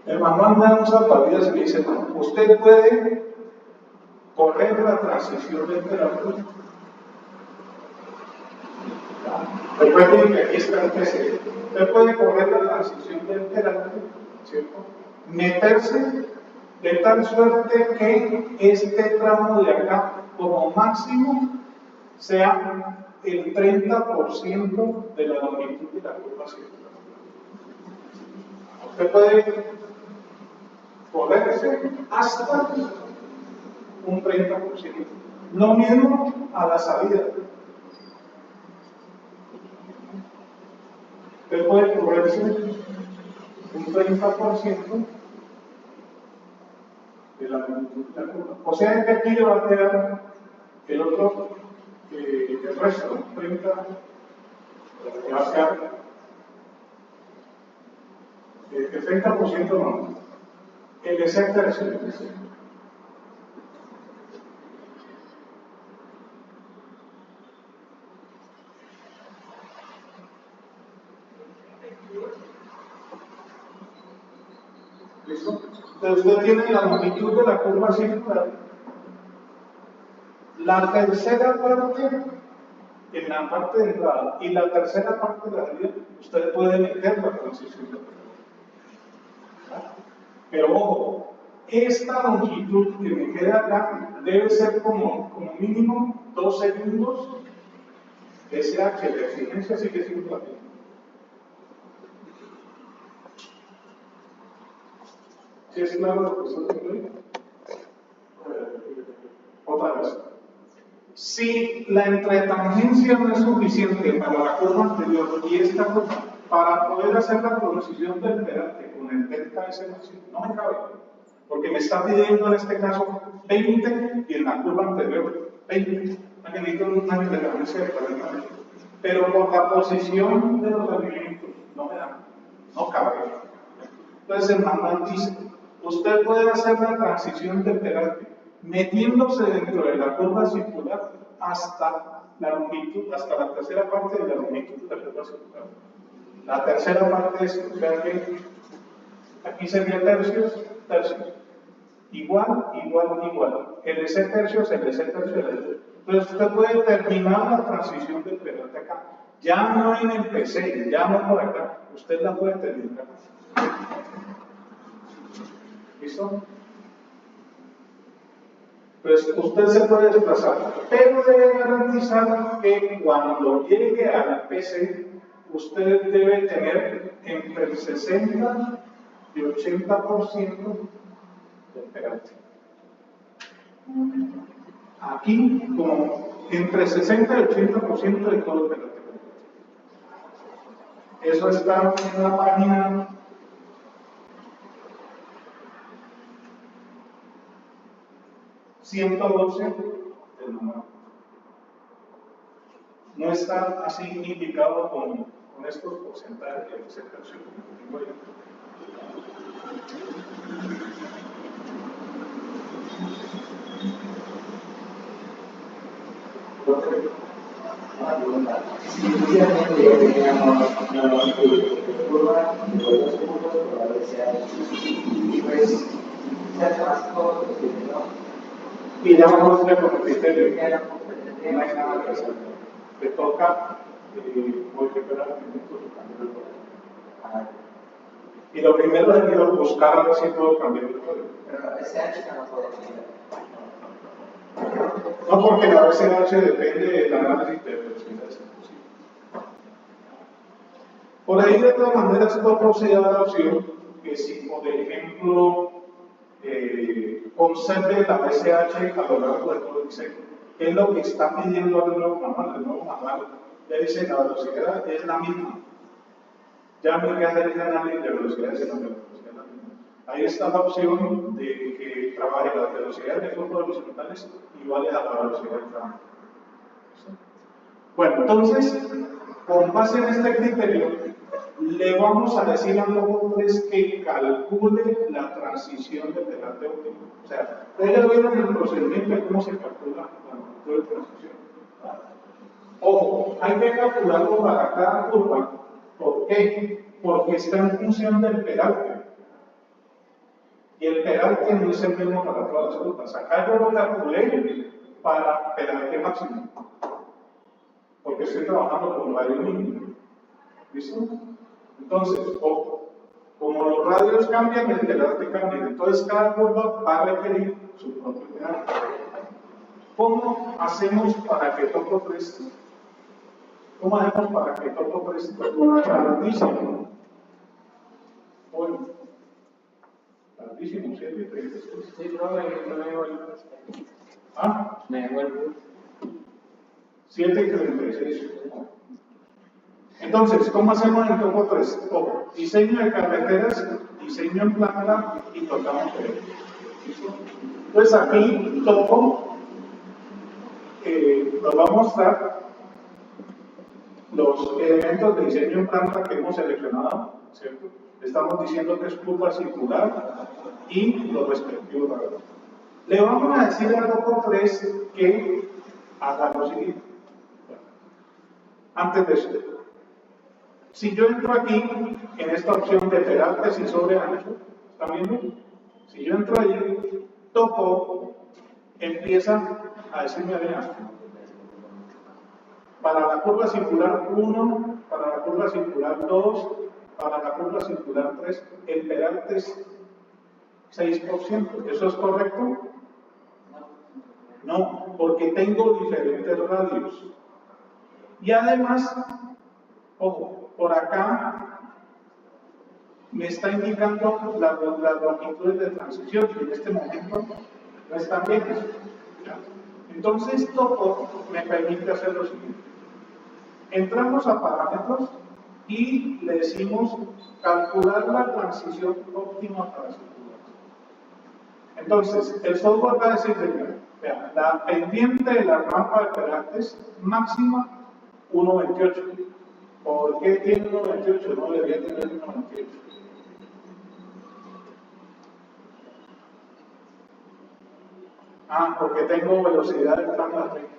El manual da unos salvavidas y me dice, usted puede correr la transición del pedal. Recuerden que aquí está el PC. Usted puede correr la transición del pedal, ¿cierto? Meterse de tal suerte que este tramo de acá, como máximo, sea el 30% de la longitud de la curva circular. Usted puede correrse hasta un 30%. Lo mismo a la salida. Usted puede correrse un 30% de la longitud de la curva. O sea que aquí le va a quedar el otro, el resto, 30, que va a ser el 30% no, el de ser tercio. ¿Listo? Entonces usted tiene la longitud de la curva circular, La tercera parte, en la parte de entrada, y la tercera parte de la salida, usted puede meter la transición de pelota. Pero ojo, esta longitud que me queda acá debe ser como mínimo 2 segundos. SH, la exigencia sigue siendo la misma. ¿Sí es claro lo que estoy diciendo? Otra vez. Si la entretangencia no es suficiente para la curva anterior y esta curva, para poder hacer la transición del peralte con el delta S máximo, no me cabe. Porque me está pidiendo en este caso 20 y en la curva anterior 20. Necesito una entretangencia de 40. Pero por la posición de los alimentos no me da, no cabe. Entonces el manual dice, usted puede hacer la transición del peralte metiéndose dentro de la curva circular hasta la longitud, hasta la tercera parte de la longitud de la curva circular. La tercera parte es, o sea que aquí sería tercios. Igual. LC tercios, LC tercios, LC. Entonces usted puede terminar la transición del peralte acá. Ya no en el PC, ya no por acá. Usted la puede terminar. ¿Listo? Pues usted se puede desplazar, pero debe garantizar que cuando llegue al PC, usted debe tener entre el 60 y 80% del peralte. Aquí, como entre 60 y 80% de todo el peralte. Eso está en la página 112 del manual. No está así indicado con estos porcentajes de aceptación. Una pregunta. Si inicialmente ya teníamos una curva de los dos puntos por la velocidad y pues se hace más corto, ¿no? Y ya vamos a hacer con el criterio. No hay nada que hacer. Te toca, voy a esperar un minuto y cambiar el código. Y lo primero es buscar a ver si puedo cambiar el código. Pero ese H no puede cambiar. No, porque la BCH depende del análisis de velocidades. Por ahí, de todas maneras, Topo se da la opción que si, por ejemplo, conserve la BCH a lo largo de todo el diseño, que es lo que está pidiendo el nuevo manual. El nuevo manual ya dice la velocidad es la misma. Ya no hay que hacer ese análisis de velocidades, sino que la velocidad es la misma. Ahí está la opción de que trabaje las velocidades de flujo de los metales iguales a la velocidad del tránsito. Bueno, entonces, con base en este criterio, le vamos a decir a Topo 3 que calcule la transición del peralte óptimo. O sea, ustedes ya vieron el procedimiento de cómo se calcula la longitud de transición. Ojo, hay que calcularlo para cada curva. ¿Por qué? Porque está en función del peralte. Y el peralte no es el mismo para todas las curvas. Acá yo lo calculé para peralte máximo. Porque estoy trabajando con radio mínimo. ¿Listo? Entonces, ojo, como los radios cambian, el peralte cambia. Entonces, cada curva va a requerir su propio peralte. ¿Cómo hacemos para que Topo 3? ¿Cómo hacemos para que Topo 3 grandísimo? Bueno, grandísimo, 736. Sí, no me vuelvo. ¿Ah? Me vuelvo. 736. Entonces, ¿cómo hacemos en Topo 3? Ojo, diseño de carreteras, diseño en planta y tocamos el. Entonces aquí Topo nos va a mostrar los elementos de diseño en planta que hemos seleccionado, ¿cierto? Estamos diciendo que es curva circular y los respectivos radios. Le vamos a decir a Topo 3 que haga lo siguiente. Antes de esto, si yo entro aquí en esta opción de peraltes y sobre ancho, ¿están viendo? Si yo entro ahí, Topo empieza a decirme, vean, para la curva circular 1, para la curva circular 2, para la curva circular 3, el peralte es 6%. ¿Eso es correcto? No, porque tengo diferentes radios. Y además, ojo, por acá me está indicando las longitudes de transición y en este momento no están bien. Entonces, todo me permite hacer lo siguiente. Entramos a parámetros y le decimos calcular la transición óptima para circular. Entonces, el software va a decir, vean, la pendiente de la rampa de perantes máxima 1.28. ¿Por qué tiene 1.28? No debería tener 1.28. Porque tengo velocidad del plano a 30.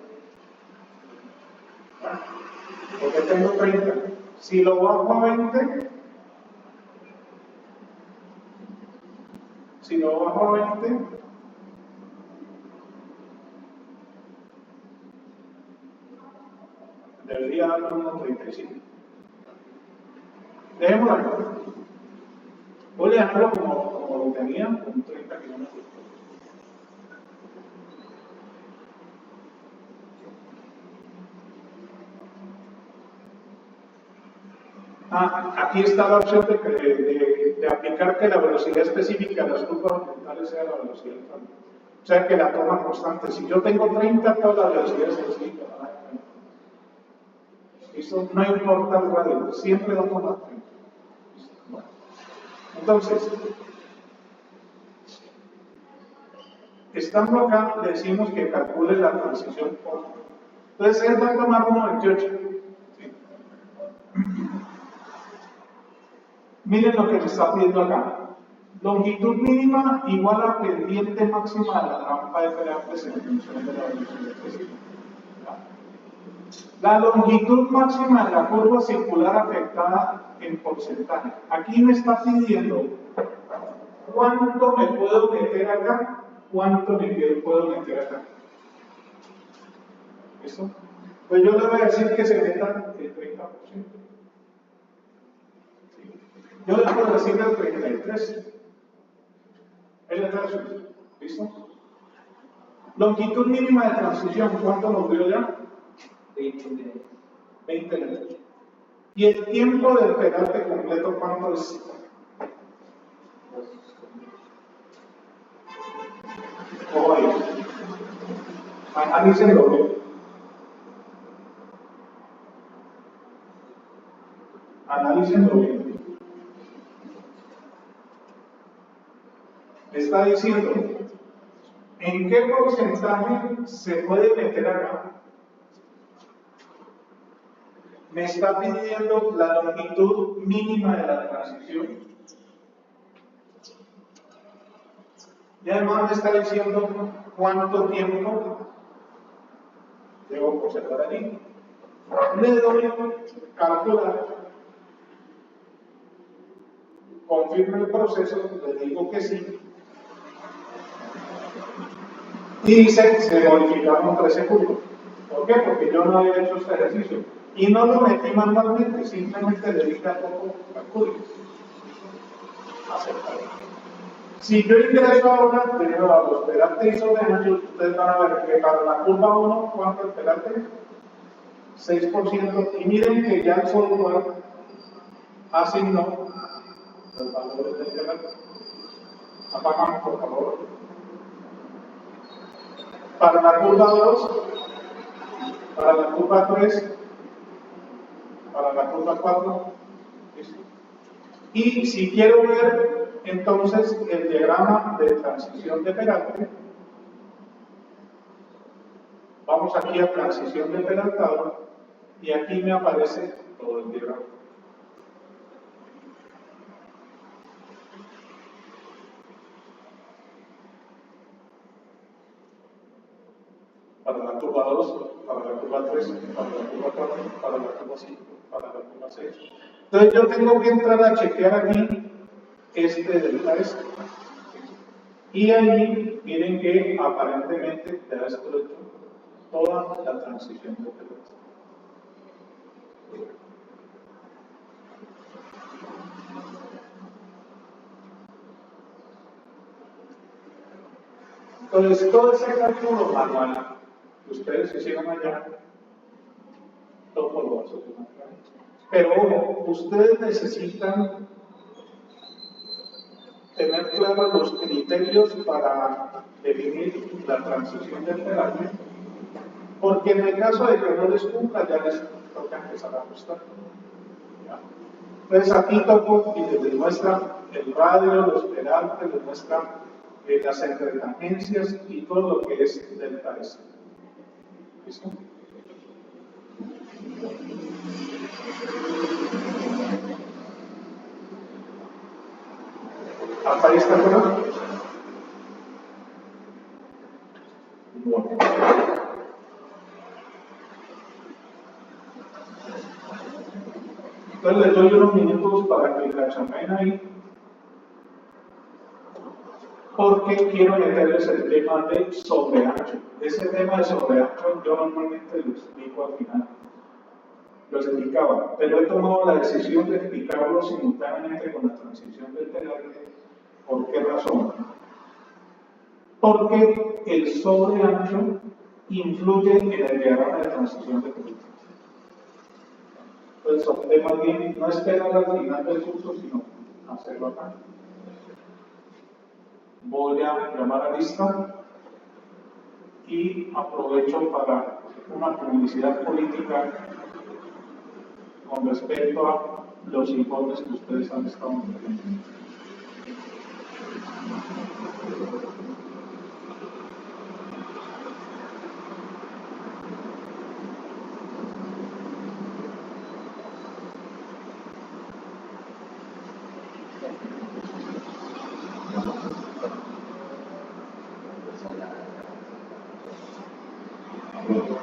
Porque tengo 30. Si lo bajo a 20, debería darme 1.35. Dejémoslo aquí. Voy a dejarlo como lo tenía, con 30 km. Aquí está la opción de aplicar que la velocidad específica de las curvas horizontales sea la velocidad del tránsito. O sea, que la toma constante. Si yo tengo 30, todas las velocidades específicas van a tener. Eso no importa el radio, siempre va a tomar 30. Bueno. Entonces, estando acá, decimos que calcule la transición óptima. Entonces, él va a tomar 1.28. Miren lo que me está pidiendo acá. Longitud mínima igual a pendiente máxima de la rampa de perantes en función de la velocidad específica. La longitud máxima de la curva circular afectada en porcentaje. Aquí me está pidiendo cuánto me puedo meter acá, cuánto me puedo meter acá. ¿Listo? Pues yo le voy a decir que se meta el 30%. Yo le puedo decir el 33. Es la transición. ¿Listo? Longitud mínima de transición, ¿cuánto nos dio ya? 20 metros. ¿Y el tiempo del peralte completo cuánto es? Oye, analícenlo bien. Analícenlo bien. Me está diciendo en qué porcentaje se puede meter acá. Me está pidiendo la longitud mínima de la transición. Y además me está diciendo cuánto tiempo debo conservar allí. Le doy calcular. Confirmo el proceso, le digo que sí. Y dice, se modificaron 13 curvas. ¿Por qué? Porque yo no había hecho este ejercicio. Y no lo metí manualmente, simplemente le dije a todo calculo. Aceptar. Si yo ingreso ahora, de nuevo a los perantes isométricos, ustedes van a ver que para la curva 1, ¿cuánto es el perante? 6%. Y miren que ya el software asignó los valores del perante. Apagamos, por favor. Para la curva 2, para la curva 3, para la curva 4, ¿listo? Y si quiero ver entonces el diagrama de transición de peralte, vamos aquí a transición de peraltado y aquí me aparece todo el diagrama. Para la curva 2, para la curva 3, para la curva 4, para la curva 5, para la curva 6. Entonces yo tengo que entrar a chequear aquí este delta S. Y ahí miren que aparentemente ya esto hecho toda la transición de pelota. Entonces, todo ese cálculo manual que ustedes hicieron allá, todo lo va a solucionar. Pero ojo, ustedes necesitan tener claros los criterios para definir la transición del terapia, porque en el caso de que no les cumpla, ya les toca empezar a ajustar. ¿Ya? Entonces aquí toco y les muestra el radio, los pedantes, les muestra las entretangencias y todo lo que es del país. ¿Listo? ¿Hasta ahí está claro? Bueno. Entonces les doy unos minutos para que cachambeen ahí, porque quiero meterles el tema de sobreancho. Ese tema de sobreancho yo normalmente lo explico al final. Lo explicaba, pero he tomado la decisión de explicarlo simultáneamente con la transición del terapia. ¿Por qué razón? Porque el sobreancho influye en el diagrama de transición de terapia. Entonces, opté más bien no esperar al final del curso, sino hacerlo acá. Voy a llamar a lista y aprovecho para una publicidad política con respecto a los informes que ustedes han estado viendo.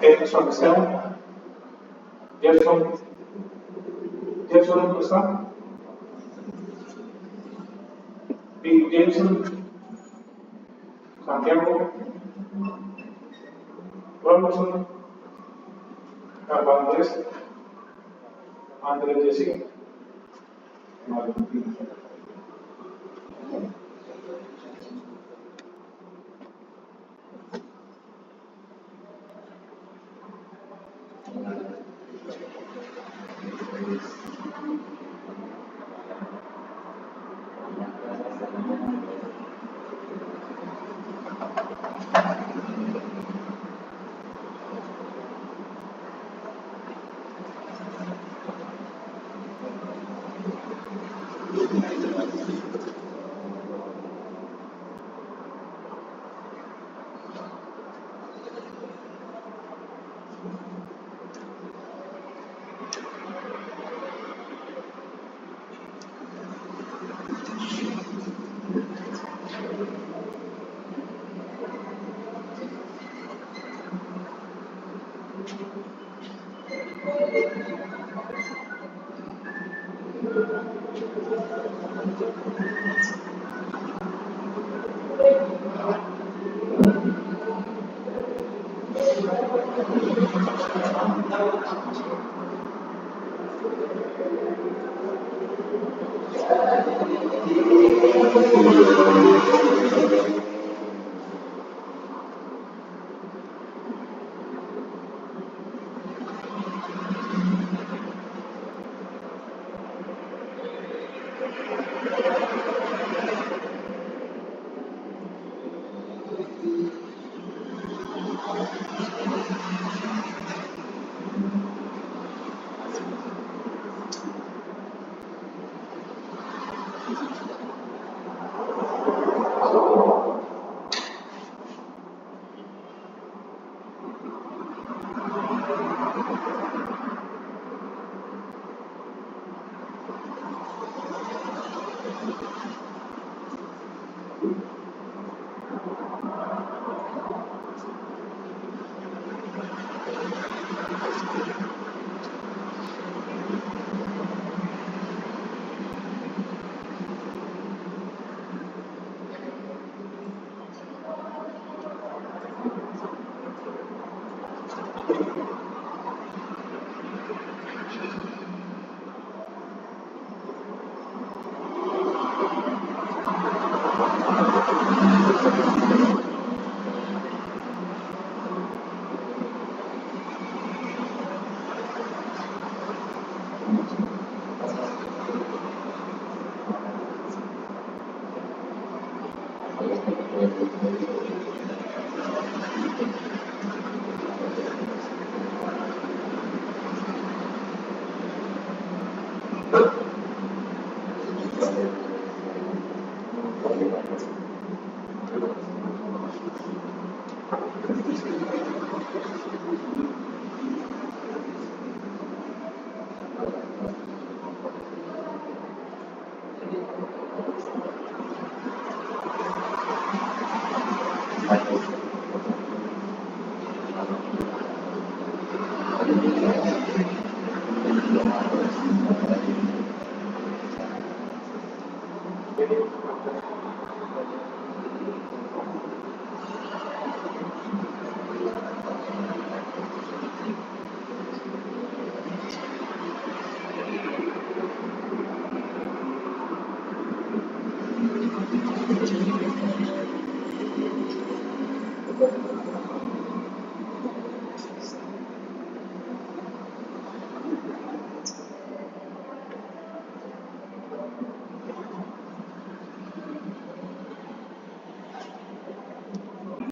Jefferson está. Jefferson, ¿dónde está? Big Jameson, Santiago, Robinson, Carvaldes, Andrés Jessica, Valentín.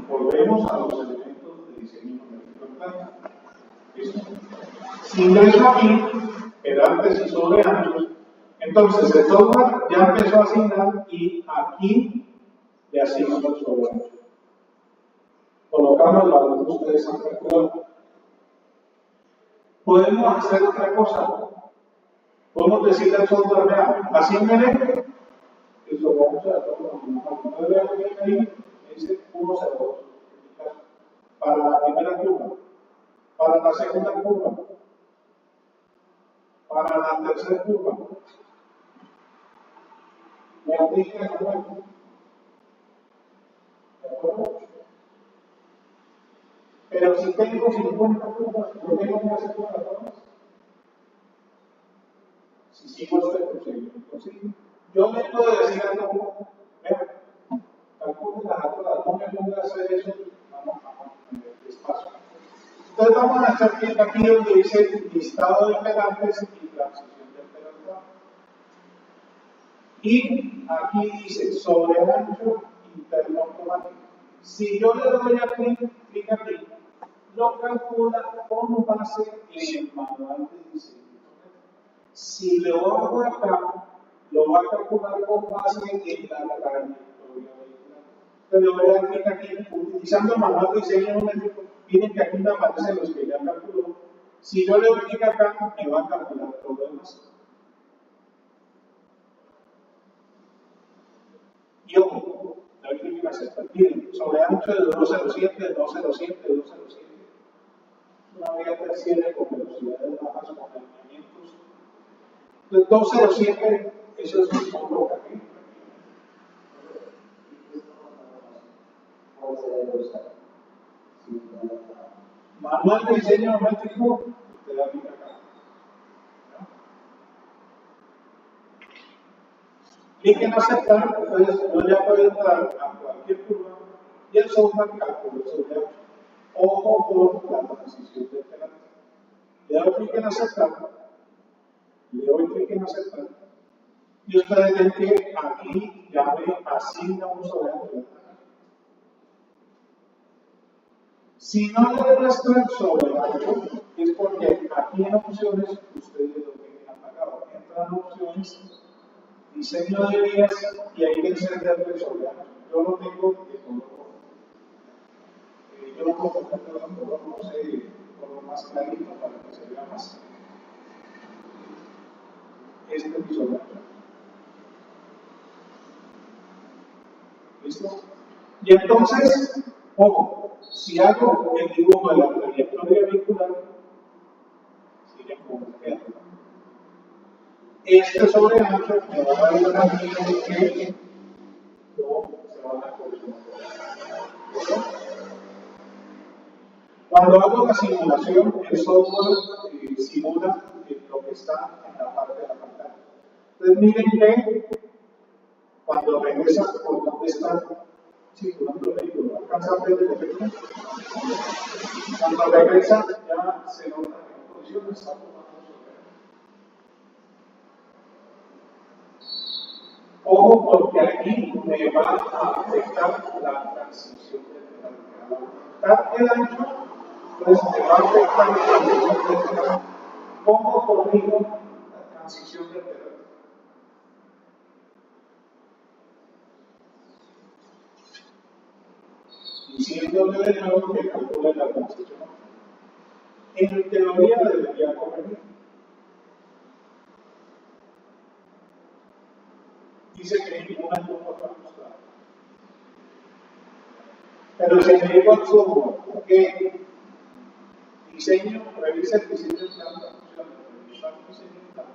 Volvemos a los elementos de diseño numérico en planta. ¿Listo? Si ingreso aquí, pedantes y sobreanchos, entonces el software ya empezó a asignar y aquí le asigno el sobreancho. Colocamos el valor que ustedes han calculado. Podemos hacer otra cosa. Podemos decirle al software, vea, asígnele el sobreancho de todo. Entonces vean que ahí me dice 1,02. Para la primera curva, para la segunda curva, para la tercera curva. Me aplica el número. ¿De acuerdo? Pero si tengo 50 curvas, ¿no tengo que hacer para todas? Si sigo este procedimiento, ¿sí? Yo le puedo decir a todo, vea, calcule las alturas, no me ponga a hacer eso, vamos a poner despacio. Entonces vamos a hacer clic aquí donde dice listado de pedantes y transición de pedantado. Y aquí dice sobreancho interno automático. Si yo le doy a clic aquí, lo calcula con base en el manual de diseño. Si lo hago acá, lo va a calcular con base en la trayectoria vehicular. Entonces le voy a dar clic aquí, utilizando el manual de diseño numérico, miren que aquí me aparecen los que ya calculó. Si yo le doy clic acá, me va a calcular todo lo demás. Y ojo, la última acepta. Miren, sobreancho de 207, de 207, de 207. Una vía terciaria con velocidades bajas con alineamientos. De 207, eso es un poco aquí. Manual de diseño numérico, te da clic acá. Clic en aceptar, entonces yo ya puedo entrar a cualquier curva y el software calcula el sobreancho. Ojo con la transición de delante. Le doy clic en aceptar, le doy clic en aceptar, y ustedes ven que aquí ya me asigna un sobreancho. Si no le muestra el sobreancho, es porque aquí en opciones ustedes lo tienen apagado. Entran en opciones, diseño de vías y hay que encenderle el sobreancho. Yo lo tengo de color rojo. Yo lo puedo poner de color, no sé, color más clarito para que se vea más. Este es mi sobreancho. ¿Listo? Y entonces, ojo, si hago el dibujo de la trayectoria vehicular, miren cómo queda. Este sobreancho me va a ayudar a mí en que no se van a colisionar. Cuando hago la simulación, el software simula lo que está en la parte de la pantalla. Entonces miren que cuando regresa por donde está circulando el vehículo, alcanza a ver el efecto. Cuando regresa ya se nota que la colisión está formando sobre. Ojo porque aquí me va a afectar la transición del pedal. Al aumentar el ancho, pues me va a afectar la transición del pedal. ¿Cómo corrijo la transición del pedal? Diciéndole de nuevo que calcule la transición. En teoría debería corregir. dice que ninguna curva fue ajustada. Pero si me digo al software, ¿qué? Diseño, revisa el diseño de planta, revisar el diseño de planta.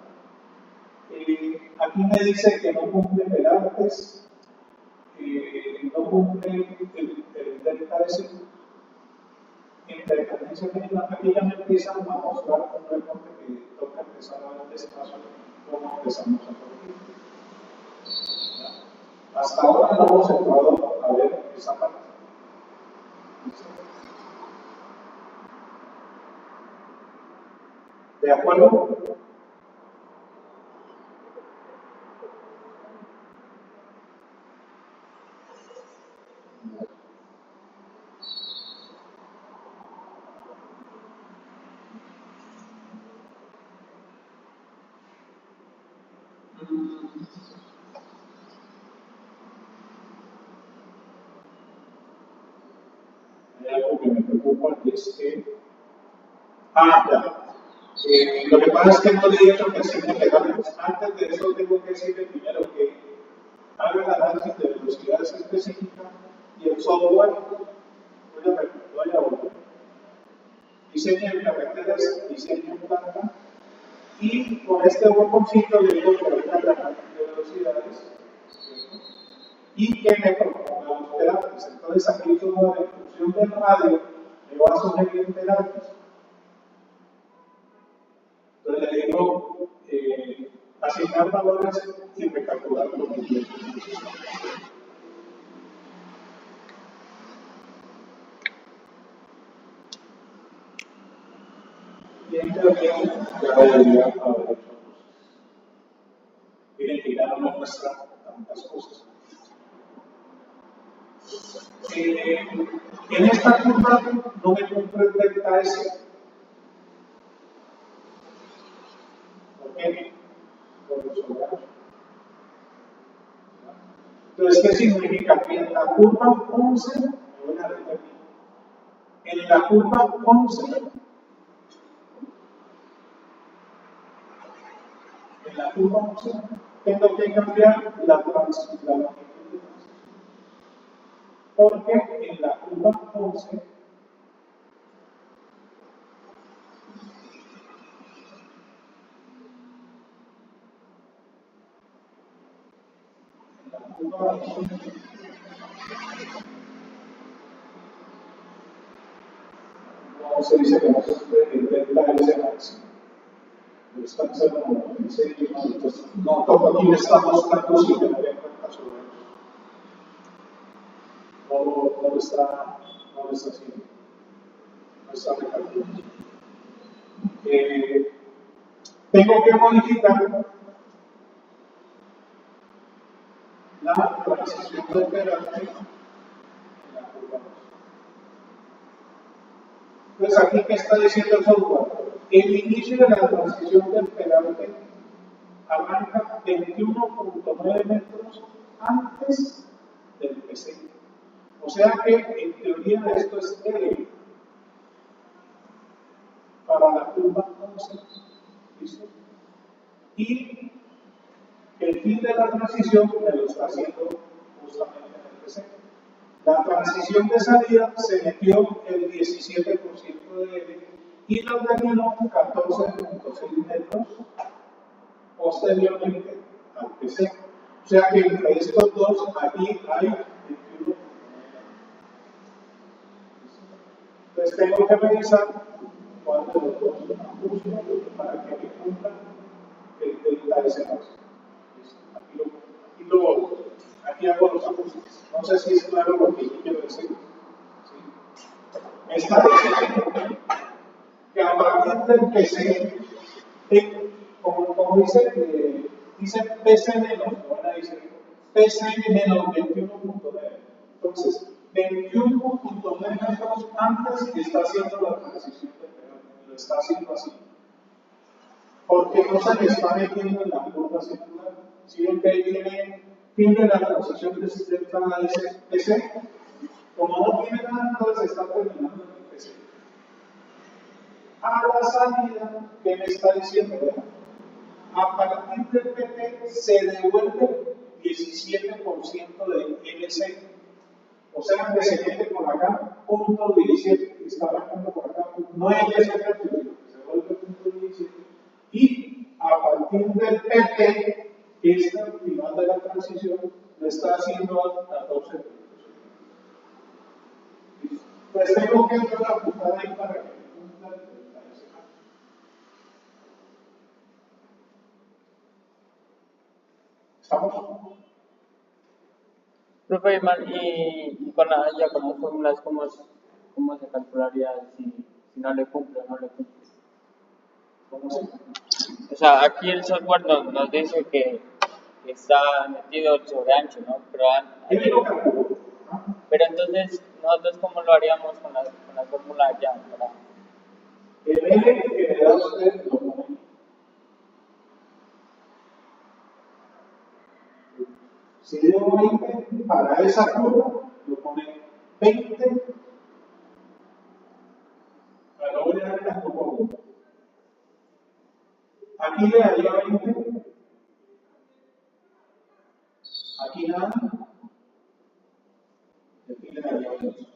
Aquí me dice que no cumple pelantes, no cumple el delta S. Interdependencia mínima, aquí ya me empiezan a mostrar un reporte que toca empezar a ver despacio cómo empezamos a corregir. Hasta ahora no hemos entrado a ver esa parte. ¿De acuerdo? Hay algo que me preocupa y es que. Ya. Lo que pasa es que no le he dicho que se me quedan. Antes de eso, tengo que decirle primero que haga el análisis de velocidades específicas y el software. Voy a volver. Diseño en carreteras, diseño en planta. Y con este botoncito le digo que hay una gráfica de velocidades. ¿Cierto? Y que me proponga los pedágios. Entonces aquí el software en función del radio me va a sugerir pedágios. Entonces le digo asignar valores y recalcular lo que quiero. Y en teoría ya debería haber hecho cosas. Miren que ya no me muestra tantas cosas. En esta curva no me cumple el delta S. ¿Por qué? Por el sobrado. Entonces, ¿qué significa? Que en la curva 11, me voy a repetir, en la curva 11, tengo que cambiar la longitud de transición. Porque en la curva 11, no se dice que no se puede intentar ese máximo. Están haciendo como dice no, como aquí estamos mostrando si me voy a cuenta sobre eso. No lo está haciendo. No está recalculando. Tengo que modificar la transición de operante en la curva 2. Entonces, aquí, ¿qué está diciendo el software? El inicio de la transición del pedante arranca 21.9 metros antes del PC. O sea que, en teoría, esto es L para la curva 11. ¿Listo? Y el fin de la transición me lo está haciendo justamente en el PC. La transición de salida se metió el 17% de L y lo terminó 14.6 metros posteriormente al PC. O sea que entre estos dos, aquí hay 21. Entonces tengo que revisar cuál de los dos ajusto para que me cumpla el delta S máximo. Aquí hago los ajustes. No sé si es claro lo que yo quiero decir. ¿Sí? Me está diciendo que a partir del PC, como dice PC menos, ahora dice PC menos 21.9. Entonces, 21.9 metros antes está haciendo la transición de peor, lo está haciendo así. Porque no se le está metiendo en la curva circular. Si ven que ahí tiene fin de la transición de entrada dice PC, como no tiene nada, entonces está terminando en el PC. A la salida, ¿qué me está diciendo? A partir del PT se devuelve 17%. 17% de LC. O sea que se mete por acá, punto 17, está marcando por acá, no es ese ejercicio, sino que se vuelve punto 17. Y a partir del PT, este final de la transición lo está haciendo a 14 puntos. Pues tengo que entrar a apuntar ahí para que me cumpla el 30 de semana. ¿Estamos? Profe, y con ya con las fórmulas, ¿cómo se calcularía si no le cumple o no le cumple? ¿Cómo se? O sea, aquí el software nos dice que está metido el sobreancho, ¿no? Pero entonces, nosotros ¿cómo lo haríamos con la fórmula ya? El L que le da a usted lo pone. Si dio 20 para esa curva, lo pone 20. Para no voy a dar la curva. Aquí le daría 20. Aquí nada. Y aquí le daría 20.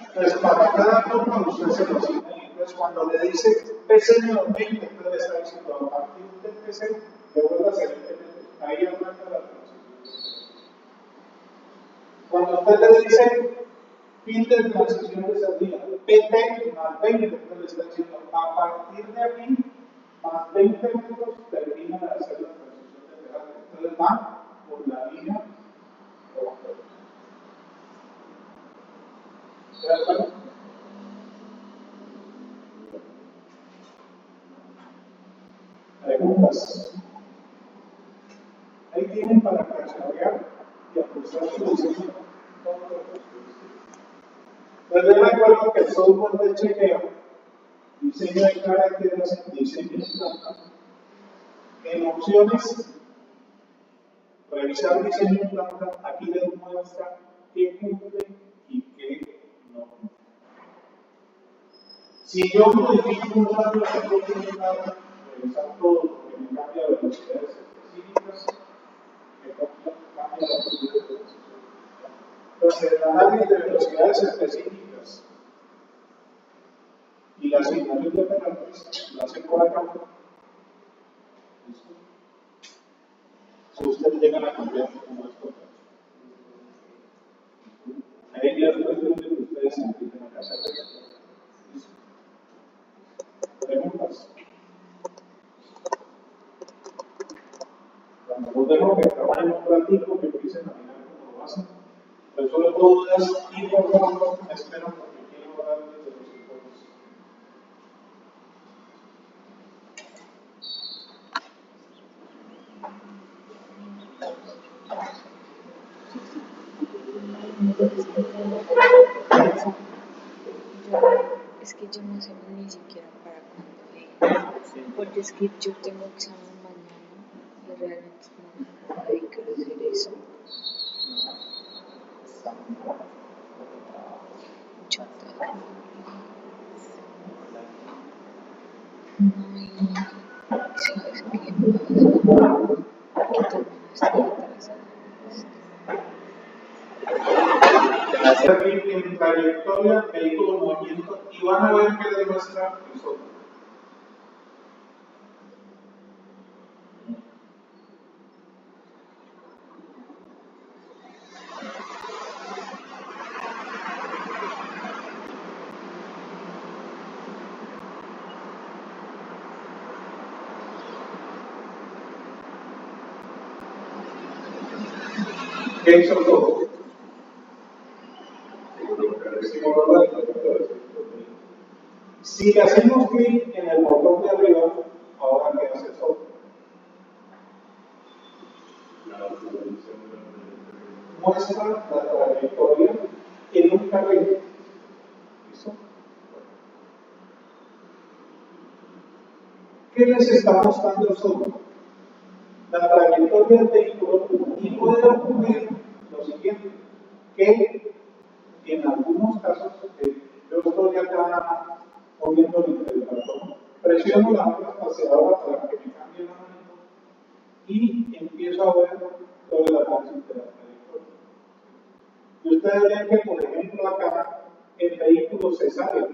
Entonces, para cada curva usted se lo asigna. Entonces, cuando le dice PC menos 20, entonces le está diciendo a partir del PC, le vuelve a hacer el ahí arranca la transición. Cuando usted le dice fin de transición de salida, PT más 20, entonces le está diciendo a partir de aquí, más 20 metros, termina de hacer la transición de pedaje. Entonces va por la línea roja. ¿De acuerdo? Preguntas. Ahí tienen para cacharrear y ajustar su diseño. Pues les recuerdo que el software de chequeo, diseño de caracteres, diseño de planta, en opciones, revisar diseño de planta, aquí les muestra qué cumple y qué no cumple. Si yo modifico un dato, tengo que revisar todo porque me cambia velocidades específicas, me cambia las velocidades de velocidad. Entonces, el análisis de velocidades específicas y la asignación de operantes la hacen por acá. ¿Listo? Si ustedes llegan a cambiar como esto, ahí ya es cuestión de que ustedes se impliquen a casa. ¿Listo? Preguntas. Cuando los dejo que trabajen un ratito, que empiecen a mirar cómo lo hacen, resuelvo dudas y por favor, espero porque quiero hablarles de los informes. Es que yo no sé ni siquiera para cuándo es. Porque es que yo tengo examen mañana y realmente no me puedo dedicar a hacer eso. Mucho trabajo. No, y sabes qué pasa, que también estoy atrasada. Aquí en trayectoria, vehículo, movimiento, y van a ver que demuestra el software. ¿Qué hizo todo? Si le hacemos clic en el botón de arriba, ahora ¿qué hace el software? Muestra la trayectoria en un carril. ¿Listo? ¿Qué les está mostrando el software? La trayectoria del vehículo y puede ocurrir lo siguiente, que en algunos casos, yo estoy acá moviendo el cartón presiono la mano espaciadora para que me cambie la manito y empiezo a ver lo de la tránsito de la trayectoria. Y ustedes ven que, por ejemplo, acá el vehículo se sale.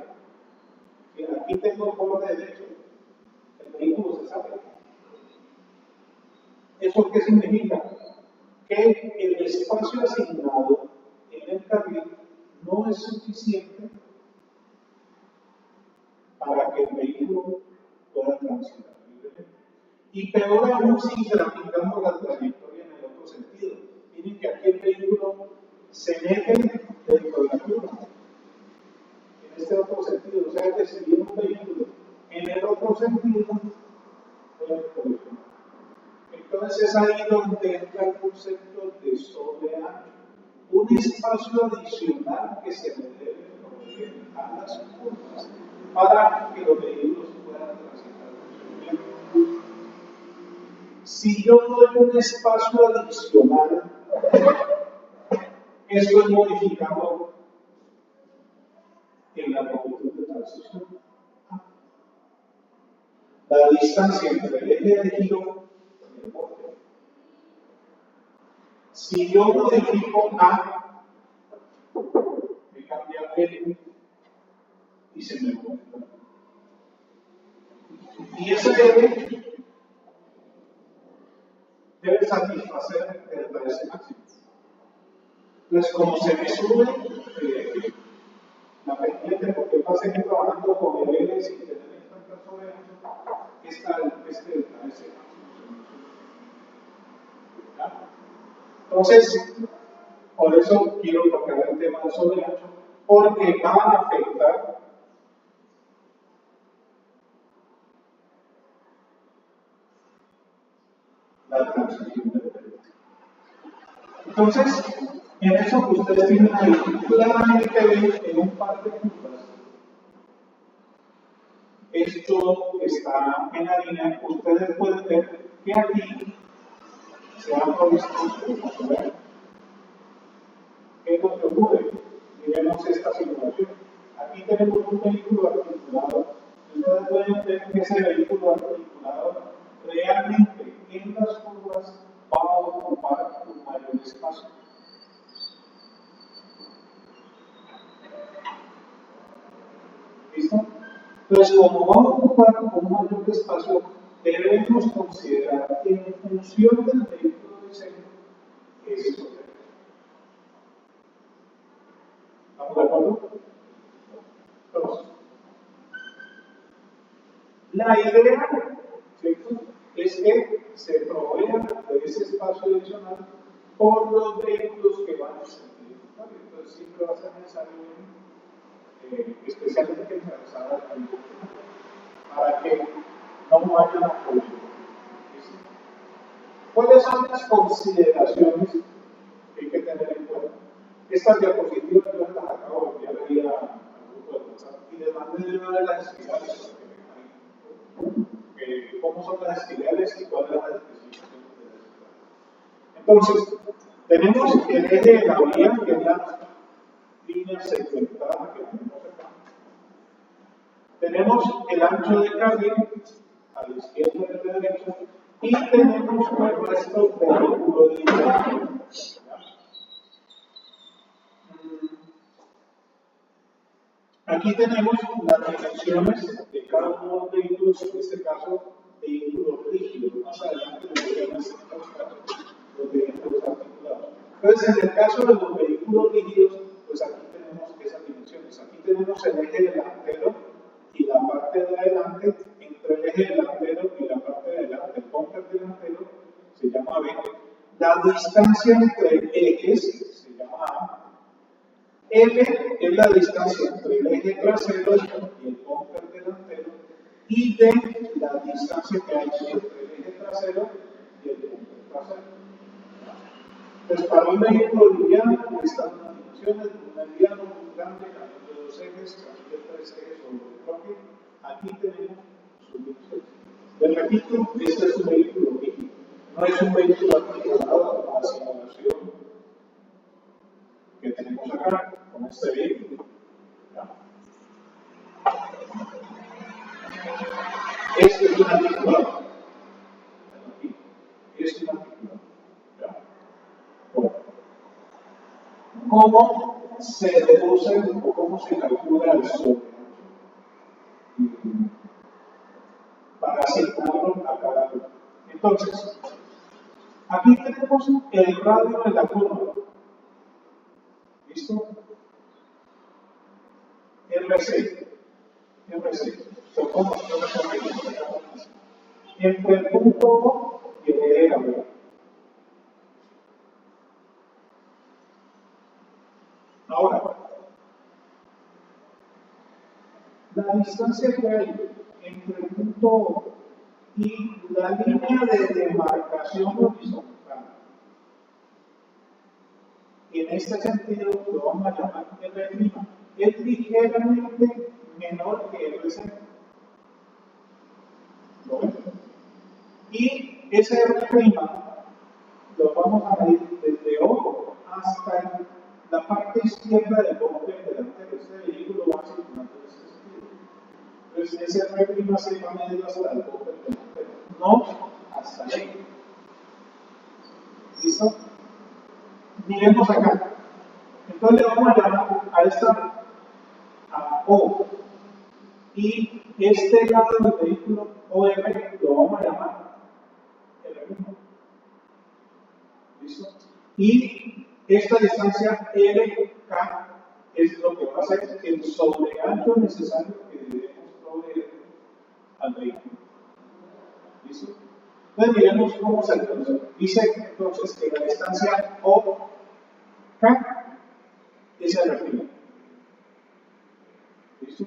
Aquí tengo el borde derecho, el vehículo se sale. ¿Eso qué significa? Que el espacio asignado en el carril no es suficiente para que el vehículo pueda transitar libremente. Y peor aún si se aplicamos la trayectoria en el otro sentido. Miren que aquí el vehículo se mete dentro de la curva. En este otro sentido, o sea que si viene un vehículo en el otro sentido, puede colisionar. Entonces es ahí donde entra el concepto de sobreancho, un espacio adicional que se le debe proveer a las curvas para que los vehículos puedan transitar con seguridad. Si yo doy un espacio adicional, eso es modificado en la longitud de transición. La distancia entre el eje de giro y el borde. Si yo modifico A, me cambia L y se me mueve. Y ese debe satisfacer el interés máximo. Entonces, como se me sube la pendiente, porque pasa que trabajando con el L sin tener en cuenta sobre este interés máximo. Entonces, por eso quiero tocar el tema del sobreancho, porque va a afectar la transición del periodo. Entonces, en eso que ustedes tienen ahí, claramente ven en un par de curvas, esto está en la línea, ustedes pueden ver que aquí se ha provisto el material. ¿Qué es lo que ocurre? Miremos esta simulación. Aquí tenemos un vehículo articulado. Ustedes pueden ver que ese vehículo articulado realmente en las curvas va a ocupar un mayor espacio. ¿Listo? Entonces, como va a ocupar un mayor espacio, debemos considerar que en función del vehículo de diseño es eso. ¿Estamos de acuerdo? Entonces, la idea, ¿cierto?, es que se provea de ese espacio adicional por los vehículos que van a sentido contrario. Entonces, siempre va a ser necesario, especialmente realizar el vehículo para que no vayan a colisionar. ¿Cuáles son las consideraciones que hay que tener en cuenta? Estas diapositivas yo las acabo de enviar al grupo de WhatsApp y les mandé de una de las espirales cómo son las espirales y cuáles son las especificaciones de las espirales. Entonces, tenemos el eje de la vía, que es la línea segmentada que tenemos acá. Tenemos el ancho de carril a la izquierda y a la derecha, y tenemos el resto del vehículo de diseño. Aquí tenemos las dimensiones de cada uno de los vehículos, en este caso vehículos rígidos. Más adelante les voy a mostrar los vehículos articulados. Entonces, en el caso de los vehículos rígidos, pues aquí tenemos esas dimensiones. Aquí tenemos el eje delantero y la parte de adelante. Entre el eje delantero y la parte de adelante, el bumper delantero, se llama B. La distancia entre ejes se llama A. L es la distancia entre el eje trasero y el bumper delantero, y D la distancia que hay entre el eje trasero y el bumper trasero. Entonces, para un vehículo liviano, estas son las dimensiones: un mediano, un grande, camión de 2 ejes, camión de 3 ejes o de bloque. Aquí tenemos sus dimensiones. Les repito, este es un vehículo rígido, no es un vehículo articulado a la simulación que tenemos acá con este vehículo. ¿Ya? Este es un articulado. Aquí. Es un articulado. ¿Ya? Bueno. ¿Cómo se deduce o cómo se calcula el sobreancho? Para asignarlo a cada uno. Entonces, aquí tenemos el radio de la curva. ¿Listo? RC. ¿Cómo entre el punto O y el E de la curva. Ahora, la distancia que hay entre el punto O y la línea de demarcación horizontal, en este sentido lo vamos a llamar R', es ligeramente menor que RC. ¿Lo ven? Y ese R' lo vamos a medir desde O hasta la parte izquierda del bumper delantero. Este vehículo va circulando en este sentido. Entonces, ese R' se va a medir hasta el bumper delantero, no hasta ahí. ¿Listo? Miremos acá. Entonces le vamos a llamar a esta a O. Y este lado del vehículo OR lo vamos a llamar R'. ¿Listo? Y esta distancia LK es lo que va a ser el sobreancho necesario que debemos proveer al vehículo. ¿Listo? Entonces miremos cómo se reduce. Dice entonces que la distancia OK es R'. ¿Listo?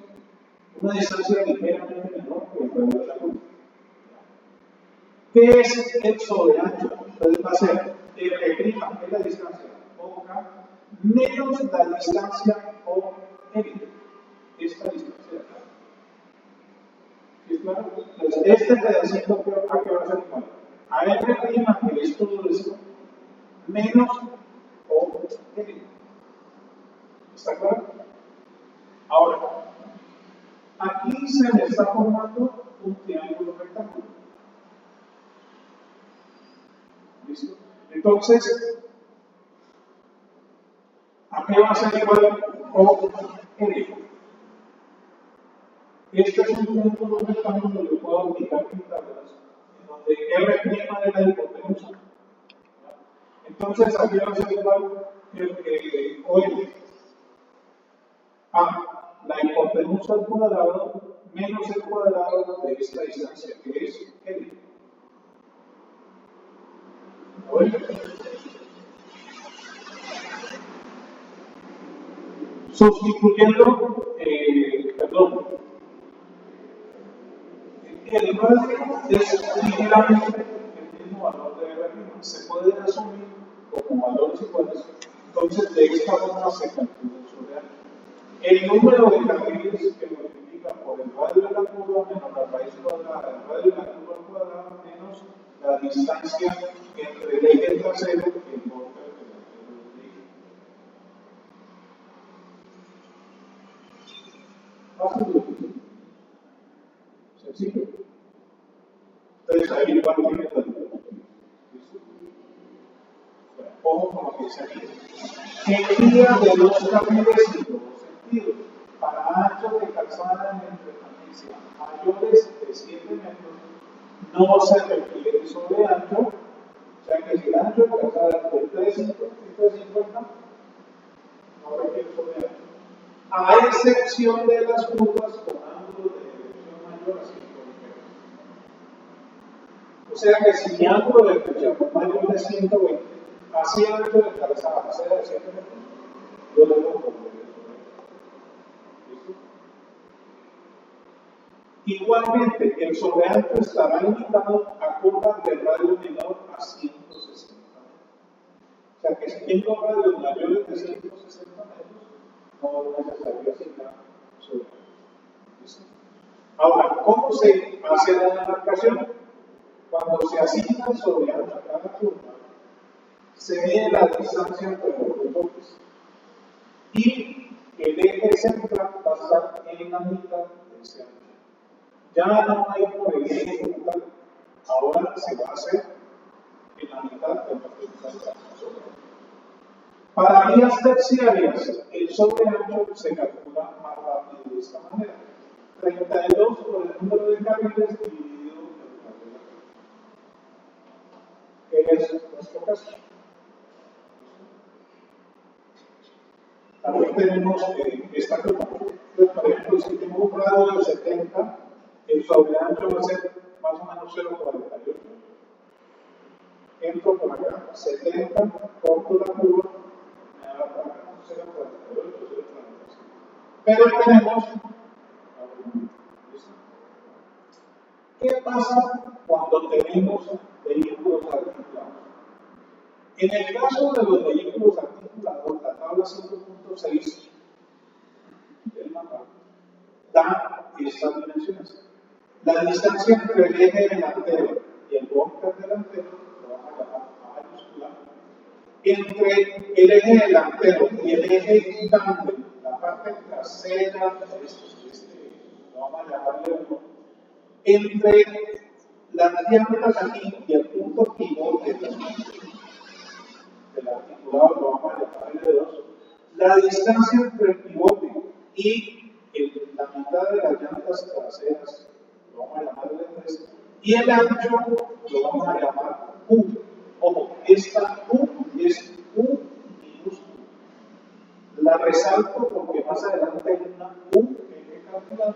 Una distancia ligeramente menor que el radio de la luz. ¿Qué es el sobreancho? Entonces va a ser R' es la distancia OK menos la distancia OL. Esta distancia de acá. ¿Sí es claro? Entonces, este pedacito ¿a qué va a ser igual? A R', que es todo esto, menos OL. ¿Está claro? Ahora, aquí se me está formando un triángulo rectángulo. ¿Listo? Entonces, ¿a qué va a ser igual O L? Este es un triángulo rectángulo que puedo aplicar Pitágoras, en donde R' es la hipotenusa. Entonces, aquí va a ser igual que OL. La hipotenusa al cuadrado menos el cuadrado de esta distancia, que es L. Sustituyendo, perdón, el radio es ligeramente el mismo valor de R', se puede asumir como valores iguales. Entonces, de esta forma se calcula el sobreancho. El número de carriles que multiplica por el radio de la curva menos la raíz cuadrada del radio de la curva al cuadrado menos la distancia entre el eje trasero y el borde delantero del vehículo. Fácil. Sencillo. Entonces ahí igual tiene la duda. Ojo con lo que dice aquí. En guía de dos carriles en todos sentidos, para anchos de calzada en interferencia mayores de 7 metros, no se requiere sobreancho, o sea que si el ancho de calzada es de 350, no requiere sobreancho. A excepción de las curvas con ángulos de dirección mayor a 120. O sea que si mi ángulo de dirección es mayor de 120, así el ancho de calzada sea de 7 metros, yo debo poner eso. ¿Listo? Igualmente, el sobreancho estará limitado a curvas de radio menor a 160 metros. O sea que si tengo radios mayores de 160 metros, no es necesario asignar sobreancho. ¿Listo? Ahora, ¿cómo se hace la demarcación? Cuando se asigna el sobreancho a cada curva, se mide la distancia entre los dos bloques. Y el eje central va a estar en la mitad de ese ancho. Ya no hay por el eje como tal. Ahora se va a hacer en la mitad de la perpendicular. Para vías terciarias, el sobreancho se calcula más rápido de esta manera. 32 por el número de carriles dividido por el radio de la que es nuestro caso. También tenemos esta curva. Entonces, por ejemplo, si tengo un radio de 70, el sobreancho va a ser más o menos 0,48. Entro por acá, 70, corto la curva, me da para acá 0,48, 0,45. Pero tenemos. ¿Qué pasa cuando tenemos vehículos articulados? En el caso de los vehículos articulados, la tabla 5.6 del mapa da estas dimensiones. La distancia entre el eje delantero y el bumper delantero, lo vamos a llamar A mayúscula, entre el eje delantero y el eje tándem, la parte trasera de lo vamos a llamarle 1, entre las llantas aquí y el punto pivote del articulado, lo vamos a llamar L2, la distancia entre el pivote y la mitad de las llantas traseras, lo vamos a llamar L3, y el ancho lo vamos a llamar U. Ojo, esta U es U minúscula. La resalto porque más adelante hay una U que hay que calcular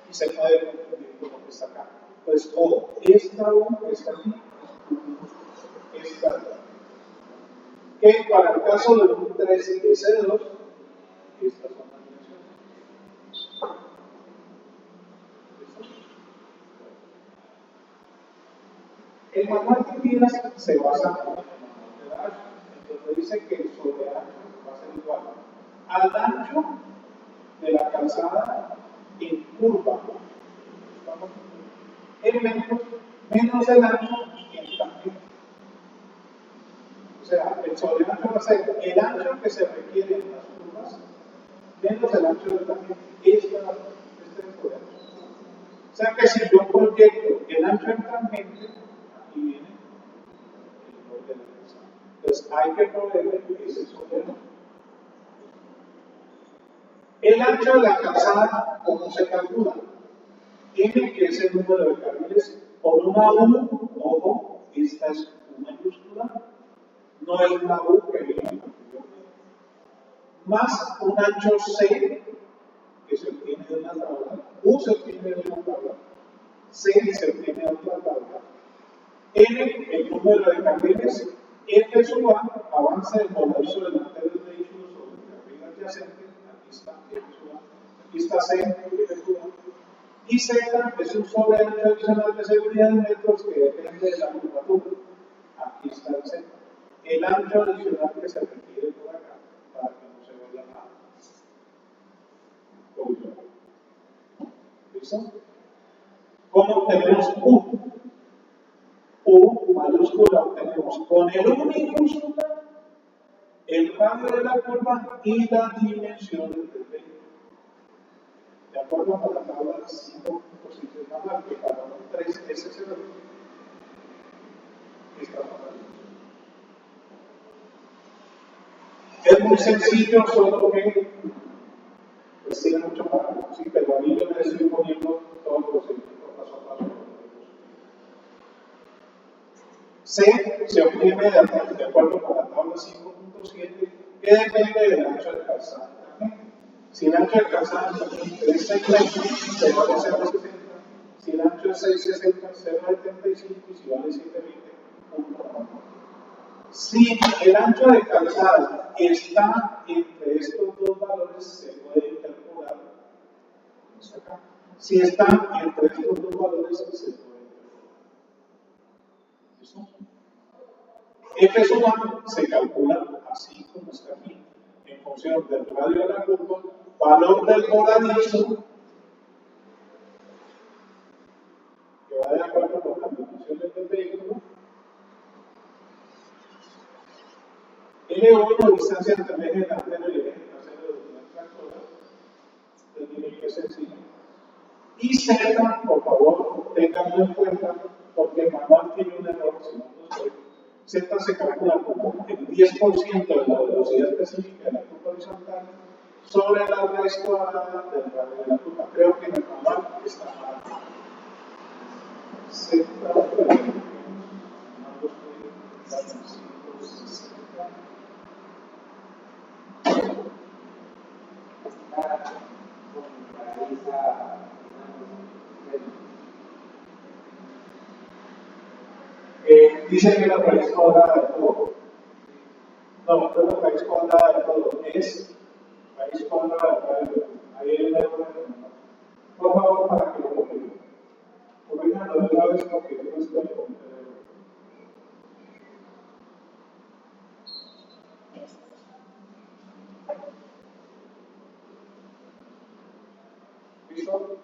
y se puede confundir con lo que está acá. Pues ojo, esta U que está aquí es U minúscula. Esta que para el caso de un 3 y de C2, estas son las dimensiones. El manual de Midas se basa en el manual de la H. Entonces dice que el sobreancho va a ser igual al ancho de la calzada en curva, en metros, menos el ancho en tangente. O sea, el sobreancho va a ser el ancho que se requiere en las curvas menos el ancho del tangente. Este es el sobreancho. O sea que si yo proyecto el ancho en tangente, aquí viene el borde de la calzada. Entonces hay que proveerle ese sobreancho. El ancho de la calzada, ¿cómo se calcula? N, que es el número de carriles, por una U, ojo, esta es U mayúscula, no es una U que viene anteriormente, más un ancho C, que se obtiene de una tabla, U se obtiene de una tabla, C se obtiene de otra tabla, N, el número de carriles, F sub A, avance del voladizo delantero del vehículo sobre el carril adyacente, aquí está F sub A, aquí está C, F sub A, y Z es un sobreancho adicional de seguridad en metros que depende de la curvatura. Aquí está el Z. El ancho adicional que se requiere por acá para que no se vaya a colisionar. ¿Listo? ¿Cómo obtenemos U? U mayúscula obtenemos con el U minúscula el radio de la curva y la dimensión del vehículo. De acuerdo con la tabla 5.6 del manual, que para un 3S0 está es muy sencillo, solo que pues tiene mucho para sí, pero ahí yo les estoy poniendo todo el procedimiento paso a paso. C se obtiene de acuerdo con la tabla 5.7, que depende del ancho de calzada también. Si el ancho de calzada es 6 metros, se vale 0,60. Si el ancho es 6,60, 0,75. Y si vale 7,20, 1,9. Si el ancho de calzada está entre estos dos valores, se puede interpolar. Acá. Si está entre estos dos valores, se puede interpolar. ¿Listo? F sub A se calcula así como está aquí, en función del radio de la curva, valor del voladizo, que va de acuerdo con las dimensiones del vehículo, L1, distancia entre el eje delantero y el eje trasero de la tractora, entonces miren que es sencillo. Y Z, por favor, tenganlo en cuenta, porque el manual tiene un error, si no lo sé. Z se calcula como el 10% de la velocidad específica de la curva horizontal sobre la raíz cuadrada del radio de la curva. Creo que en el manual está mal. Z, dice que la raíz cuadrada de todo. No, no es la raíz cuadrada de todo, es raíz cuadrada de radio. Ahí hay un error. Por favor, para que lo corrijan. Corrijan de una vez porque no estoy con ¿listo?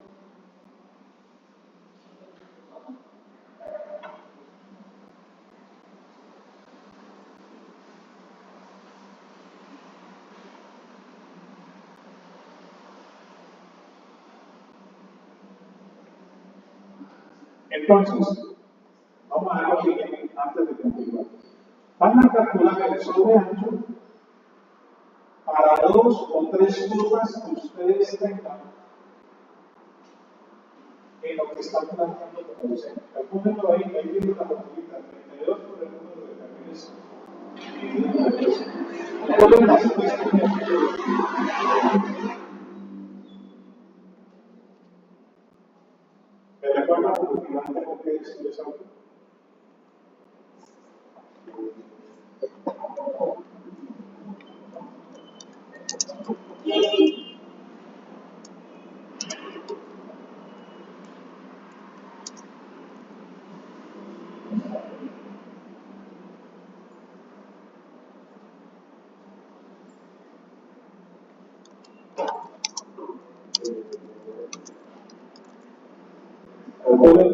Entonces, vamos a ver lo siguiente antes de continuar. Van a calcular el sobreancho para 2 o 3 curvas que ustedes tengan en lo que están planteando como diseño. Calcúlenlo ahí viene la formulita 32 por el número de carriles dividido entre 3. Calculen las cuestiones. ¿Me recuerdan porque no tengo que expresar? Calculen